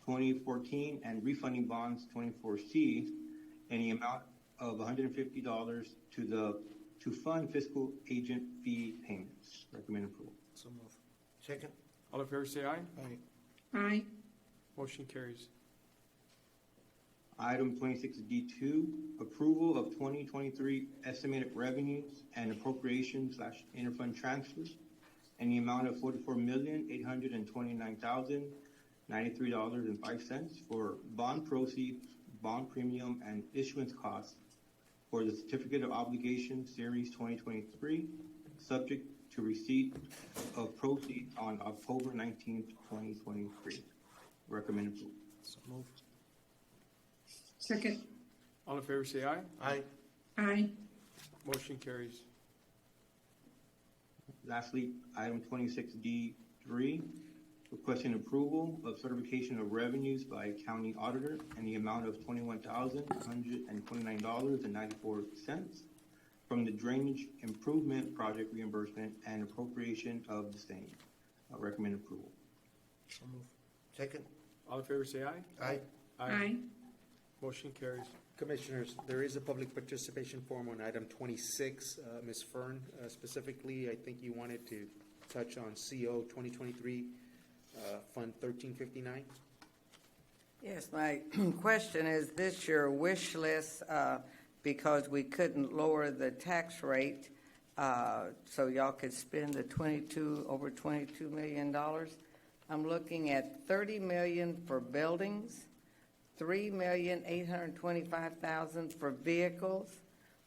2014 and refunding bonds 24C in the amount of $150 to fund fiscal agent fee payments. Recommend approval. So moved. Second. All in favor say aye. Aye. Aye. Motion carries. Item 26D2, approval of 2023 estimated revenues and appropriation/interfund transfers in the amount of $44,829,093.05 for bond proceeds, bond premium, and issuance costs for the Certificate of Obligation Series 2023, subject to receipt of proceeds on October 19th, 2023. Recommend approval. So moved. Second. All in favor say aye. Aye. Aye. Motion carries. Lastly, item 26D3, requesting approval of certification of revenues by county auditor in the amount of $21,129.94 from the Drainage Improvement Project reimbursement and appropriation of the same. Recommend approval. So moved. Second. All in favor say aye. Aye. Aye. Motion carries. Commissioners, there is a public participation form on item 26. Ms. Fern, specifically, I think you wanted to touch on CO 2023 Fund 1359. Yes, my question is this your wish list because we couldn't lower the tax rate so y'all could spend the over $22 million? I'm looking at $30 million for buildings, $3,825,000 for vehicles,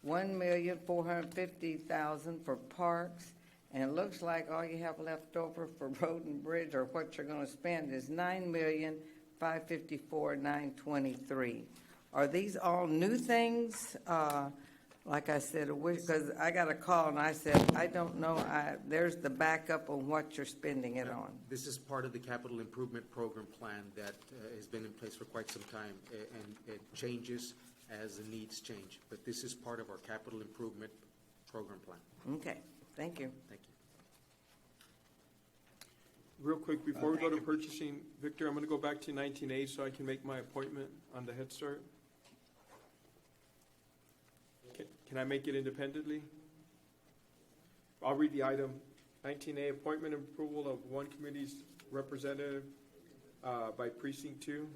$1,450,000 for parks, and it looks like all you have left over for road and bridge or what you're going to spend is $9,554,923. Are these all new things? Like I said, because I got a call and I said, I don't know, there's the backup on what you're spending it on. This is part of the capital improvement program plan that has been in place for quite some time, and it changes as the needs change. But this is part of our capital improvement program plan. Okay, thank you. Thank you. Real quick, before we go to purchasing, Victor, I'm going to go back to 19A so I can make my appointment on the Head Start. Can I make it independently? I'll read the item. 19A, appointment and approval of one committee's representative by Precinct 2.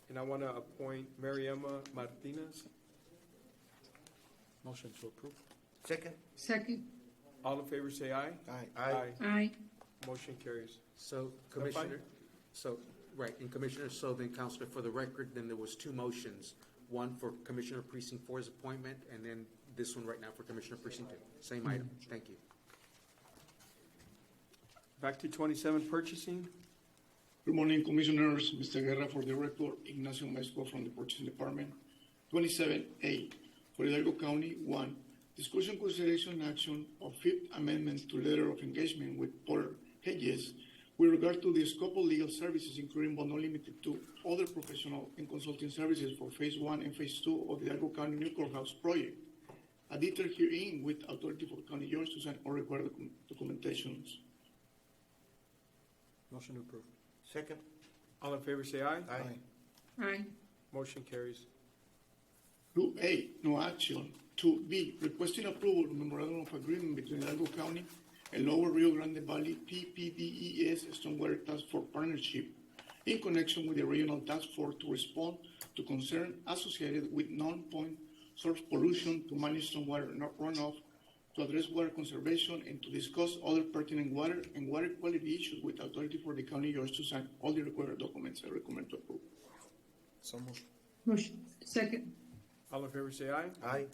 And I want to appoint Mariema Martinez. Motion to approve. Second. Second. All in favor say aye. Aye. Aye. Aye. Motion carries. So, Commissioner, and Commissioner, so then, Counselor, for the record, then there was two motions. One for Commissioner Precinct 4's appointment, and then this one right now for Commissioner Precinct 2. Same item. Thank you. Back to 27, purchasing. Good morning, Commissioners. Mr. Guerra, for the record, Ignacio Mezco from the Purchasing Department. 27A, for Hidalgo County, 1, discussion, consideration, action of Fifth Amendment to Letter of Engagement with Porter Hedges with regard to the scope of legal services, including but not limited to other professional and consulting services for Phase 1 and Phase 2 of the Hidalgo County New Courthouse project. A detailed hearing with authority for county judge to sign all required documentations. Motion to approve. Second. All in favor say aye. Aye. Aye. Motion carries. 2A, no action. 2B, requesting approval of memorandum of agreement between Hidalgo County and Lower Rio Grande Valley PPDES Stormwater Task Force Partnership in connection with the Regional Task Force to respond to concerns associated with non-point source pollution, to manage stormwater runoff, to address water conservation, and to discuss other pertinent water and water quality issues with authority for the county judge to sign all the required documents. I recommend to approve. So moved. Motion. Second. All in favor say aye. Aye.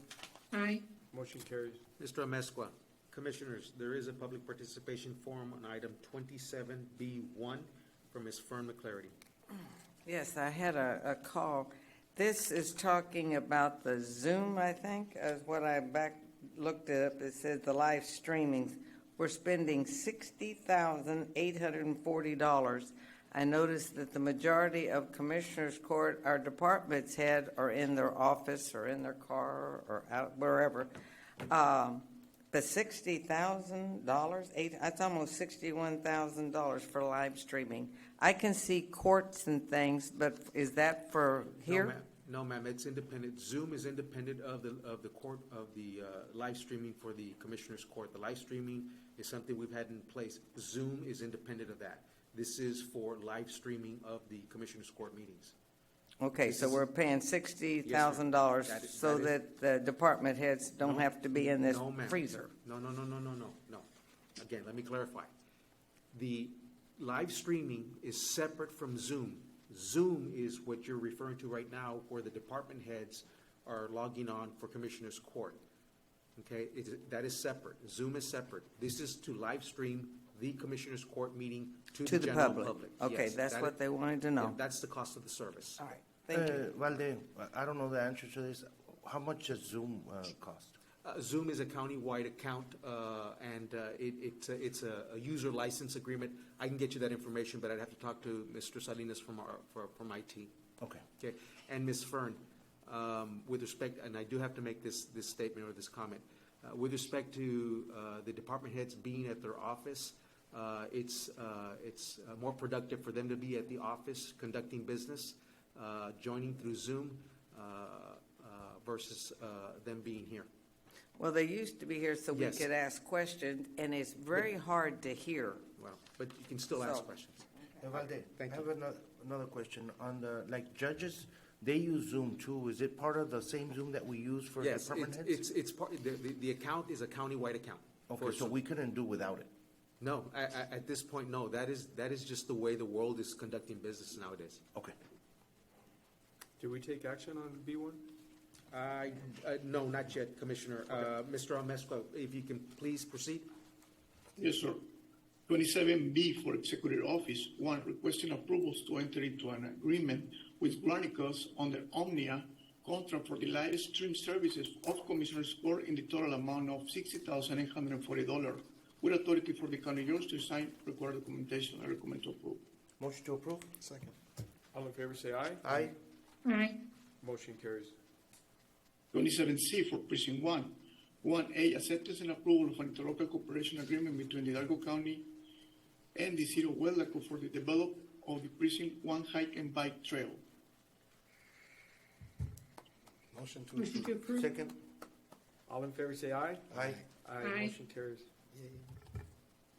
Aye. Motion carries. Mr. Amezcua, Commissioners, there is a public participation forum on item 27B1 from Ms. Fern McClarity. Yes, I had a call. This is talking about the Zoom, I think, as what I looked it up. It says the live streamings. We're spending $60,840. I noticed that the majority of Commissioners Court, our department's head, are in their office or in their car or out wherever. But $60,000, that's almost $61,000 for live streaming. I can see courts and things, but is that for here? No, ma'am, it's independent. Zoom is independent of the court, of the live streaming for the Commissioners Court. The live streaming is something we've had in place. Zoom is independent of that. This is for live streaming of the Commissioners Court meetings. Okay, so we're paying $60,000 so that the department heads don't have to be in this freezer. No. Again, let me clarify. The live streaming is separate from Zoom. Zoom is what you're referring to right now, where the department heads are logging on for Commissioners Court. Okay, that is separate. Zoom is separate. This is to live stream the Commissioners Court meeting to the general public. Okay, Yes, that's what they wanted to know. That's the cost of the service. All right, thank you. Valde, I don't know the answer to this. How much does Zoom cost? Zoom is a county-wide account, and it's a user license agreement. I can get you that information, but I'd have to talk to Mr. Salinas from IT. Okay. Okay, and Ms. Fern, with respect, and I do have to make this statement or this comment, with respect to the department heads being at their office, it's more productive for them to be at the office conducting business, joining through Zoom, versus them being here. Well, they used to be here so we Yes. could ask questions, and it's very hard to hear. Well, but you can still ask questions. Valde, Thank I you. have another question. On the, like, judges, they use Zoom too. Is it part of the same Zoom that we use for Yes, department heads? it's part, the account is a county-wide account. Okay, so we couldn't do without it? No, at this point, no. That is just the way the world is conducting business nowadays. Okay. Did we take action on B1? No, not yet, Commissioner. Mr. Amezcua, if you can please proceed. Yes, sir. 27B for Executive Office, 1, requesting approvals to enter into an agreement with Granicus on the Omnia contract for the live stream services of Commissioners Court in the total amount of $60,840, with authority for the county judge to sign required documentation. I recommend to approve. Motion to approve? Second. All in favor say aye. Aye. Aye. Motion carries. 27C for Precinct 1. 1A, acceptance and approval of an interlocal cooperation agreement between the Hidalgo County and the City of Huelaco for the development of the Precinct 1 hike and bike trail. Motion to Motion to approve. Second. All in favor say aye. Aye. Aye. Motion carries.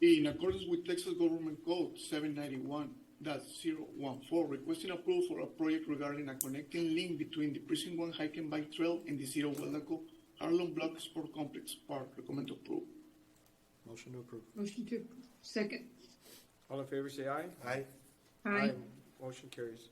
In accordance with Texas Government Code 791.014, requesting approval for a project regarding a connecting link between the Precinct 1 hike and bike trail and the City of Huelaco Harlem Block Sport Complex Park. Recommend to approve. Motion to approve. Motion to approve. Second. All in favor say aye. Aye. Aye. Motion carries.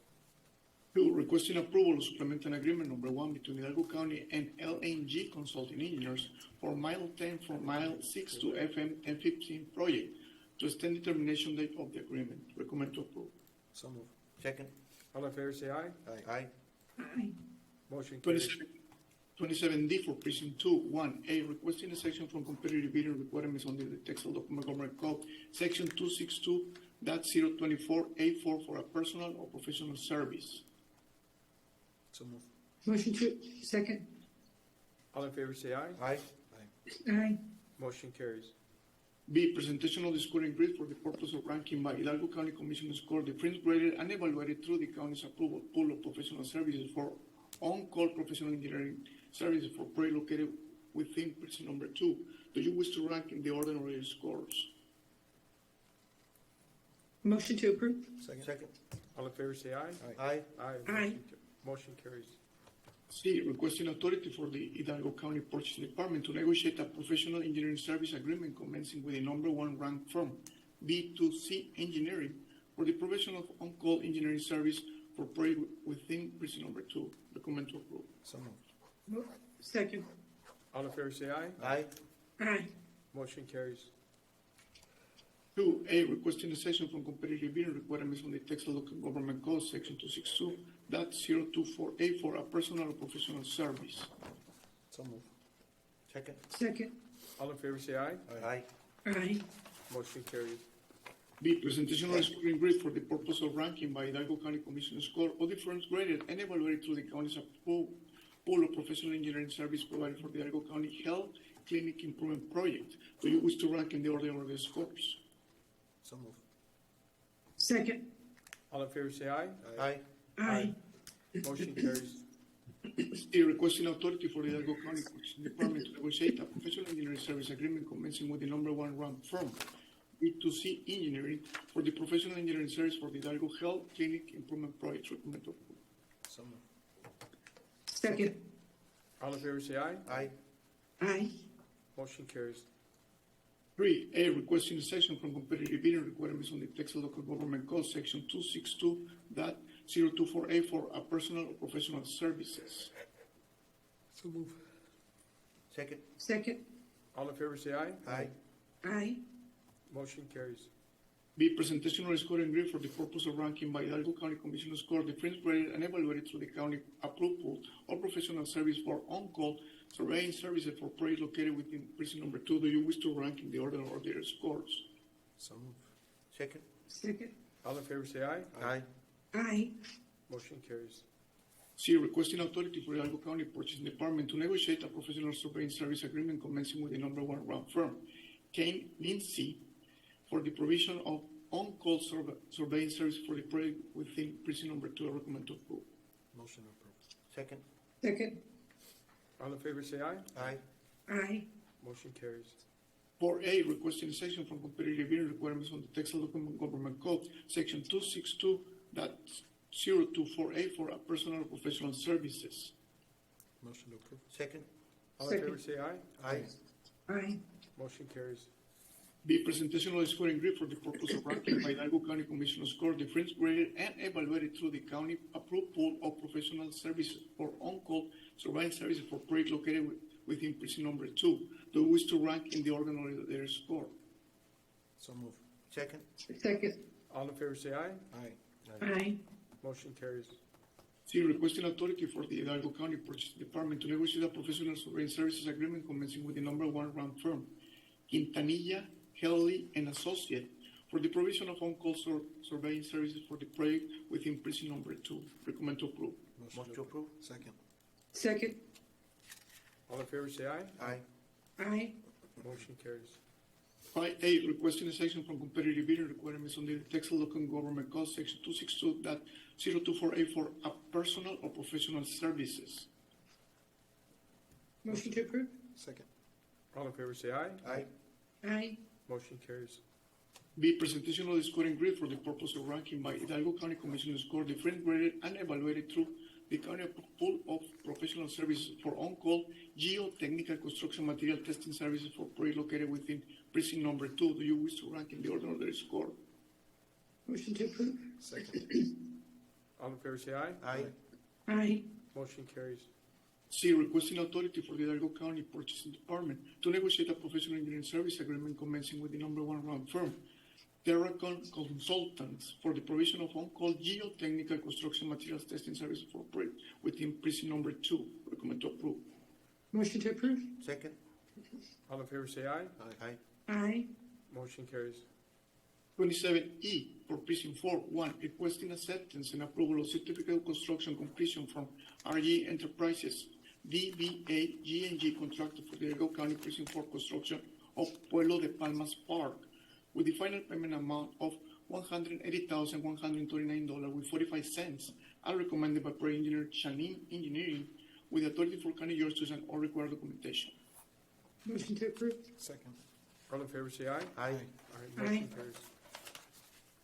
2, requesting approval of supplemental agreement number 1 between Hidalgo County and LNG Consulting Engineers for Mile 10 from Mile 6 to FM 1015 project to extend the termination date of the agreement. Recommend to approve. So moved. Second. All in favor, say aye. Aye. Aye. Motion carries. 27D for Precinct 2, 1A, requesting a section from competitive bidding requirements under the Texas Local Government Code, Section 262.024A4 for a personal or professional service. So moved. Motion to, second. All in favor, say aye. Aye. Aye. Motion carries. B, presentation of the scoring grid for the purpose of ranking by Hidalgo County Commission score, difference graded and evaluated through the county's approval pool of professional services for on-call professional engineering services for project located within precinct number 2. Do you wish to rank in the order of your scores? Motion to approve. Second. All in favor, say aye. Aye. Aye. Aye. Motion carries. C, requesting authority for the Hidalgo County Purchasing Department to negotiate a professional engineering service agreement commencing with the number 1 ranked firm, B2C Engineering, for the provision of on-call engineering service for project within precinct number 2. Recommend to approve. So moved. Second. All in favor, say aye. Aye. Aye. Motion carries. 2A, requesting a section from competitive bidding requirements on the Texas Local Government Code, Section 262.024A for a personal or professional service. So moved. Second. Second. All in favor, say aye. Aye. Aye. Motion carries. B, presentation of a scoring grid for the purpose of ranking by Hidalgo County Commission score of the firms graded and evaluated through the county's pool of professional engineering service provided for the Hidalgo County Health Clinic Improvement Project. Do you wish to rank in the order of the scores? So moved. Second. All in favor, say aye. Aye. Aye. Motion carries. C, requesting authority for the Hidalgo County Purchasing Department to negotiate a professional engineering service agreement commencing with the number 1 ranked firm, B2C Engineering, for the professional engineering service for the Hidalgo Health Clinic Improvement Project. Recommend to approve. So moved. Second. All in favor, say aye. Aye. Aye. Motion carries. 3A, requesting a section from competitive bidding requirements on the Texas Local Government Code, Section 262.024A for a personal or professional services. So moved. Second. Second. All in favor, say aye. Aye. Aye. Motion carries. B, presentation of a scoring grid for the purpose of ranking by Hidalgo County Commission score, difference graded and evaluated through the county approved pool or professional service for on-call surveying services for projects located within precinct number 2. Do you wish to rank in the order of their scores? So moved. Second. Second. All in favor, say aye. Aye. Aye. Motion carries. C, requesting authority for Hidalgo County Purchasing Department to negotiate a professional surveying service agreement commencing with the number 1 ranked firm, Kane Lindsay, for the provision of on-call surveying service for the project within precinct number 2. I recommend to approve. Motion approved. Second. Second. All in favor, say aye. Aye. Aye. Motion carries. 4A, requesting a section from competitive bidding requirements on the Texas Local Government Code, Section 262.024A for a personal or professional services. Motion approved. Second. All in favor, say aye. Aye. Aye. Motion carries. B, presentation of the scoring grid for the purpose of ranking by Hidalgo County Commission score, difference graded and evaluated through the county approved pool of professional services for on-call surveillance services for projects located within precinct number 2. Do you wish to rank in the order of their score? So moved. Second. Second. All in favor, say aye. Aye. Aye. Motion carries. C, requesting authority for the Hidalgo County Purchasing Department to negotiate a professional surveillance services agreement commencing with the number 1 ranked firm, Quintanilla, Haley and Associate, for the provision of on-call surveying services for the project within precinct number 2. Recommend to approve. Motion to approve. Second. Second. All in favor, say aye. Aye. Aye. Motion carries. 5A, requesting a section from competitive bidding requirements under the Texas Local Government Code, Section 262.024A for a personal or professional services. Motion to approve. Second. All in favor, say aye. Aye. Aye. Motion carries. B, presentation of the scoring grid for the purpose of ranking by Hidalgo County Commission score, difference graded and evaluated through the county pool of professional services for on-call geotechnical construction material testing services for projects located within precinct number 2. Do you wish to rank in the order of their score? Motion to approve. Second. All in favor, say aye. Aye. Aye. Motion carries. C, requesting authority for the Hidalgo County Purchasing Department to negotiate a professional engineering service agreement commencing with the number 1 ranked firm, Terracon Consultants for the provision of on-call geotechnical construction materials testing services for within precinct number 2. Recommend to approve. Motion to approve. Second. All in favor say aye. Aye. Aye. Motion carries. 27E for precinct 4, 1, requesting acceptance and approval of certificate of construction completion from RG Enterprises, DBA G&G contractor for the Hidalgo County Precinct 4 construction of Pueblo de Palmas Park, with the final payment amount of $180,139.45, as recommended by Project Engineer Shanin Engineering, with the authority for County George to sign all required documentation. Motion to approve. Second. All in favor say aye. Aye. Motion carries.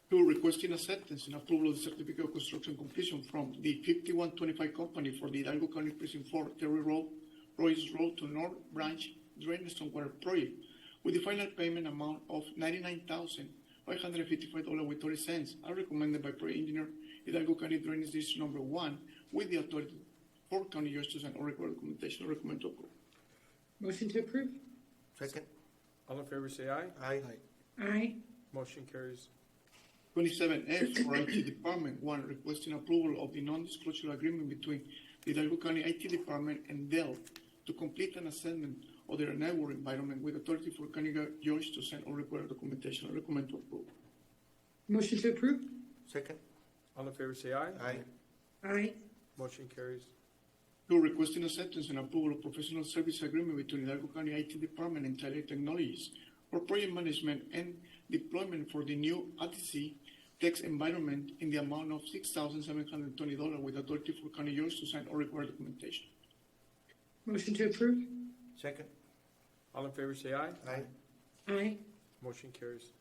2, requesting acceptance and approval of the certificate of construction completion from the 5125 company for the Hidalgo County Precinct 4 Terry Road, Royce Road to North Branch Drainage Stormwater Project, with the final payment amount of $99,555.30, as recommended by Project Engineer Hidalgo County Drainage District Number 1, with the authority for County Justice and all required documentation. Recommend to approve. Motion to approve. Second. All in favor say aye. Aye. Aye. Motion carries. 27F for IT Department 1, requesting approval of the non-disclosure agreement between the Hidalgo County IT Department and Dell to complete an assessment of their network environment, with authority for County George to send all required documentation. I recommend to approve. Motion to approve. Second. All in favor say aye. Aye. Aye. Motion carries. 2, requesting acceptance and approval of professional service agreement between Hidalgo County IT Department and Tyler Technologies for project management and deployment for the new ADC text environment in the amount of $6,720, with authority for County George to sign all required documentation. Motion to approve. Second. All in favor say aye. Aye. Aye. Motion carries.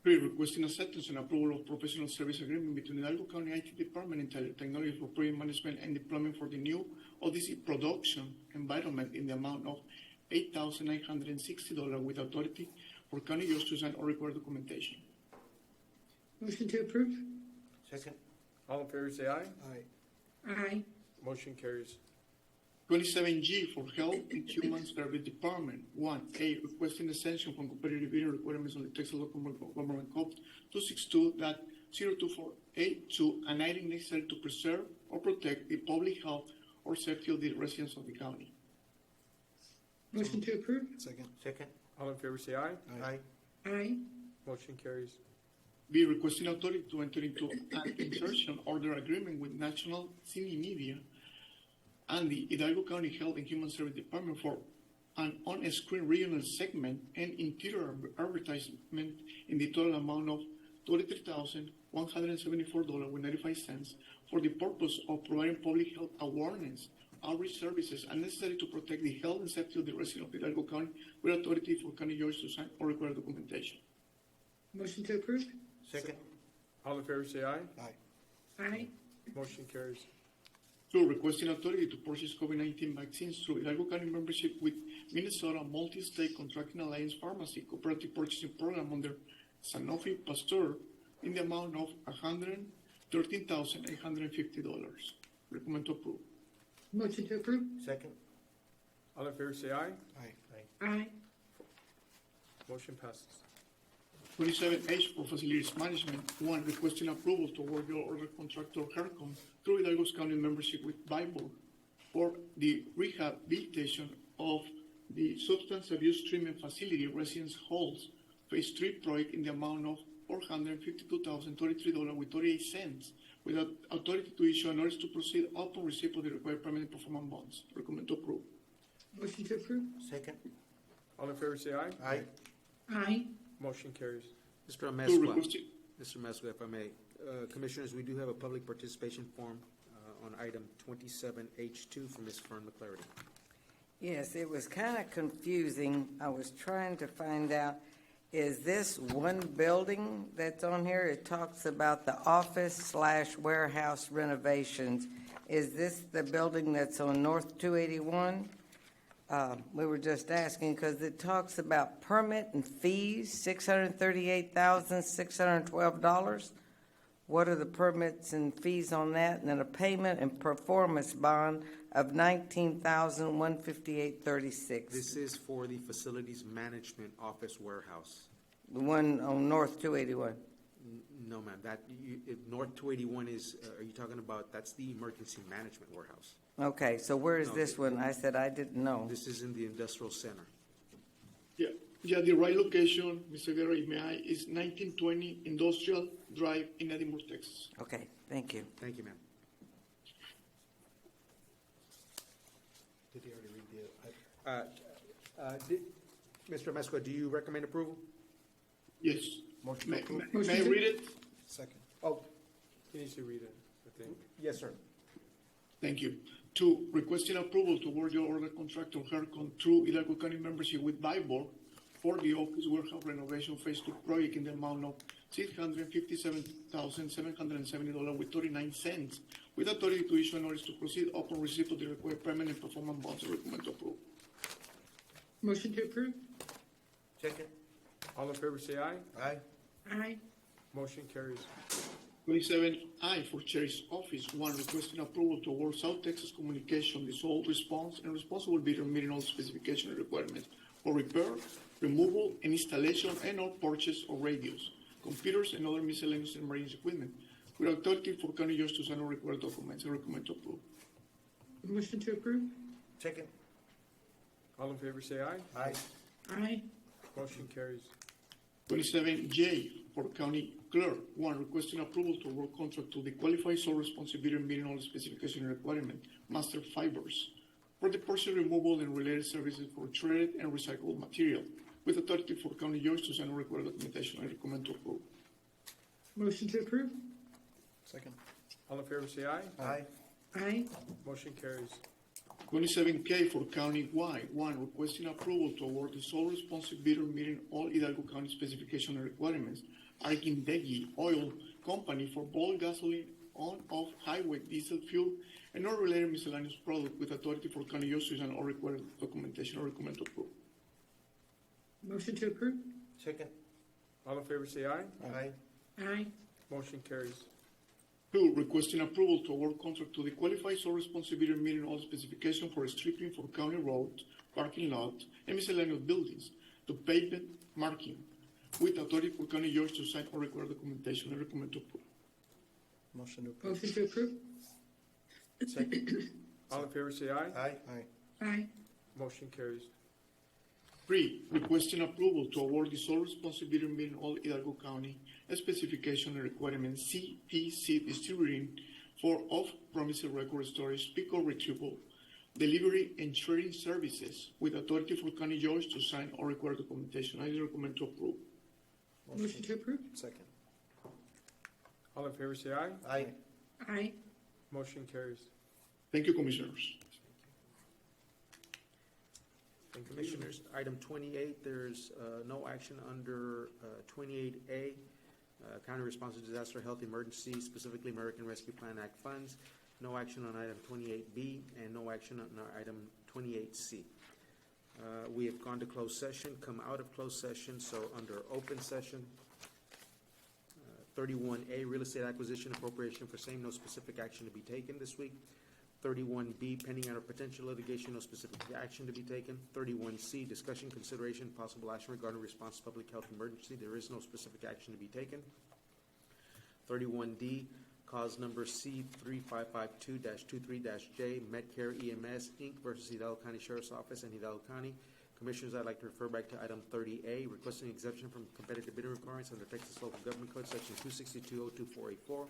3, requesting acceptance and approval of professional service agreement between Hidalgo County IT Department and Tyler Technologies for project management and deployment for the new Odyssey production environment in the amount of $8,960, with authority for County George to sign all required documentation. Motion to approve. Second. All in favor say aye. Aye. Aye. Motion carries. 27G for Health and Human Service Department. 1A, requesting exemption from competitive bidding requirements on the Texas Local Government Code 262.024A2, an item necessary to preserve or protect the public health or safety of the residents of the county. Motion to approve. Second. Second. All in favor say aye. Aye. Aye. Motion carries. B, requesting authority to enter into an insertion order agreement with National Cine Media and the Hidalgo County Health and Human Service Department for an on-screen regional segment and interior advertisement in the total amount of $23,174.95 for the purpose of providing public health awareness, outreach services, and necessary to protect the health and safety of the residents of Hidalgo County, with authority for County George to sign all required documentation. Motion to approve. Second. All in favor say aye. Aye. Aye. Motion carries. 2, requesting authority to purchase COVID-19 vaccines through Hidalgo County membership with Minnesota Multi-State Contracting Alliance Pharmacy Cooperative Purchasing Program under Sanofi Pasteur in the amount of $113,850. Recommend to approve. Motion to approve. Second. All in favor say aye. Aye. Aye. Motion passes. 27H for Facilities Management. 1, requesting approval to award the order contractor HERCOM through Hidalgo County membership with Bible for the rehabilitation of the substance abuse treatment facility residence halls phase 3 project in the amount of $452,033.38, with authority to issue an order to proceed upon receipt of the required permanent performance bonds. Recommend to approve. Motion to approve. Second. All in favor say aye. Aye. Aye. Motion carries. Mr. To Amezcua, requesting, Mr. Amezcua, if I may. Commissioners, we do have a public participation form on item 27H2 from Ms. Fern McClarity. Yes, it was kind of confusing. I was trying to find out, is this one building that's on here? It talks about the office/warehouse renovations. Is this the building that's on North 281? We were just asking because it talks about permit and fees, $638,612. What are the permits and fees on that? And then a payment and performance bond of $19,158.36. This is for the Facilities Management Office Warehouse. The one on North 281. No, ma'am, North 281 is, are you talking about, that's the emergency management warehouse. Okay, so where is No, this one? I said I didn't know. This is in the industrial center. Yeah, the right location, Mr. Guerra, if may I, is 1920 Industrial Drive in Edinburgh, Texas. Okay, thank you. Thank you, ma'am. Did he already read the? Mr. Mesco, do you recommend approval? Yes. Motion May approved. may I read it? Second. Oh, He needs to read it, I think. yes, sir. Thank you. 2, requesting approval to award your order contractor Hercon through Hidalgo County membership with Viborg for the office warehouse renovation phase 2 project in the amount of $657,770 with 39 cents, with authority to issue an notice to proceed upon receipt of the required permanent performance bonds. I recommend to approve. Motion to approve? Second. All in favor say aye. Aye. Aye. Motion carries. 27I for Chair's Office. 1, requesting approval to award South Texas Communication the sole response and responsible bidder meeting all specification and requirements for repair, removal, and installation and/or purchase of radios, computers, and other miscellaneous and emergency equipment, with authority for county judge to sign all required documents. I recommend to approve. Motion to approve? Second. All in favor say aye. Aye. Aye. Motion carries. 27J for County Clerk. 1, requesting approval to award contract to the qualified sole responsibility meeting all specification and requirement, Master Fibers, for the purchase, removal, and related services for shredded and recycled material, with authority for county judge to sign all required documentation. I recommend to approve. Motion to approve? Second. All in favor say aye. Aye. Aye. Motion carries. 27K for County-wide. 1, requesting approval to award the sole responsible bidder meeting all Hidalgo County specification and requirements, Arkindegi Oil Company for bulk gasoline on-off highway diesel fuel and all related miscellaneous product, with authority for county users and all required documentation. I recommend to approve. Motion to approve? Second. All in favor say aye. Aye. Aye. Motion carries. 2, requesting approval to award contract to the qualified sole responsibility meeting all specification for stripping for county roads, parking lots, and miscellaneous buildings to pavement marking, with authority for county judge to sign all required documentation. I recommend to approve. Motion to approve. Motion to approve? Second. All in favor say aye. Aye. Aye. Aye. Motion carries. 3, requesting approval to award the sole responsibility meeting all Hidalgo County specification and requirement CPC distributing for off-premise record storage, pick-up retrieval, delivery, and sharing services, with authority for county judge to sign all required documentation. I recommend to approve. Motion to approve? Second. All in favor say aye. Aye. Aye. Motion carries. Thank you, Commissioners. And Commissioners, item 28, there's no action under 28A, County Response to Disaster Health Emergency, specifically American Rescue Plan Act funds. No action on item 28B, and no action on item 28C. We have gone to closed session, come out of closed session, so under open session, 31A, Real Estate Acquisition Appropriation for same, no specific action to be taken this week. 31B, pending under potential litigation, no specific action to be taken. 31C, discussion, consideration, possible action regarding response to public health emergency. There is no specific action to be taken. 31D, cause number C3552-23-J, Medcare EMS, Inc. versus Hidalgo County Sheriff's Office and Hidalgo County. Commissioners, I'd like to refer back to item 30A, requesting exemption from competitive bidding requirements under Texas Local Government Code, Section 262.02484.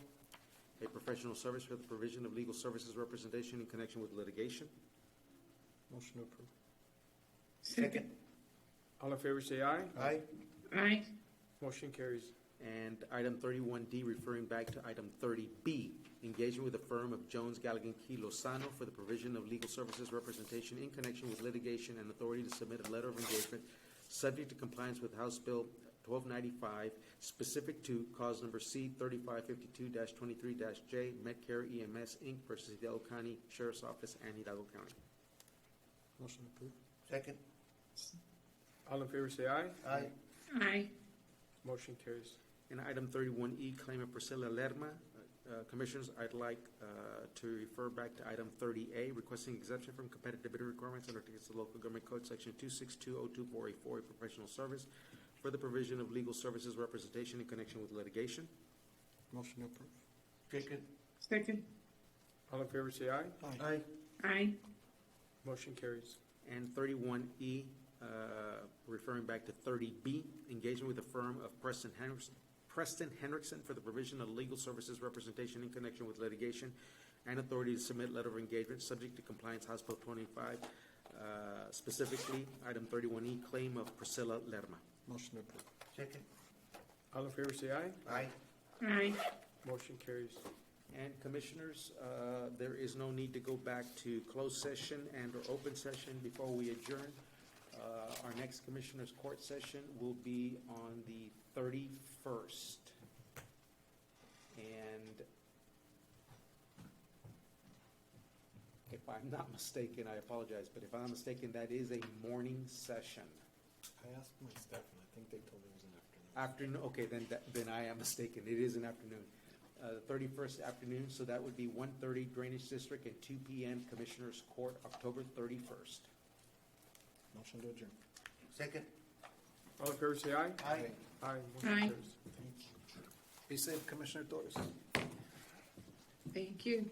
A professional service for the provision of legal services representation in connection with litigation. Motion to approve. Second. All in favor say aye. Aye. Aye. Motion carries. And item 31D, referring back to item 30B, engagement with the firm of Jones, Galligan, Key, Lozano for the provision of legal services representation in connection with litigation and authority to submit a letter of engagement subject to compliance with House Bill 1295, specific to cause number C3552-23-J, Medcare EMS, Inc. versus Hidalgo County Sheriff's Office and Hidalgo County. Motion to approve. Second. All in favor say aye. Aye. Aye. Motion carries. And item 31E, claim of Priscilla Lerma. Commissioners, I'd like to refer back to item 30A, requesting exemption from competitive bidding requirements under Texas Local Government Code, Section 262.02484, a professional service for the provision of legal services representation in connection with litigation. Motion to approve. Second. Second. All in favor say aye. Aye. Aye. Motion carries. And 31E, referring back to 30B, engagement with the firm of Preston Hendrickson for the provision of legal services representation in connection with litigation and authority to submit letter of engagement subject to compliance House Bill 25, specifically item 31E, claim of Priscilla Lerma. Motion to approve. Second. All in favor say aye. Aye. Aye. Motion carries. And Commissioners, there is no need to go back to closed session and or open session before we adjourn. Our next Commissioners' Court session will be on the 31st. And if I'm not mistaken, I apologize, but if I'm not mistaken, that is a morning session. I asked my staff, and I think they told me it was an afternoon. Afternoon, okay, then I am mistaken. It is an afternoon. The 31st afternoon, so that would be 1:30 Drainage District and 2 p.m. Commissioners Court, October 31st. Motion to adjourn. Second. All in favor say aye. Aye. Aye. Motion Aye. carries. Be safe, Commissioner Torres. Thank you.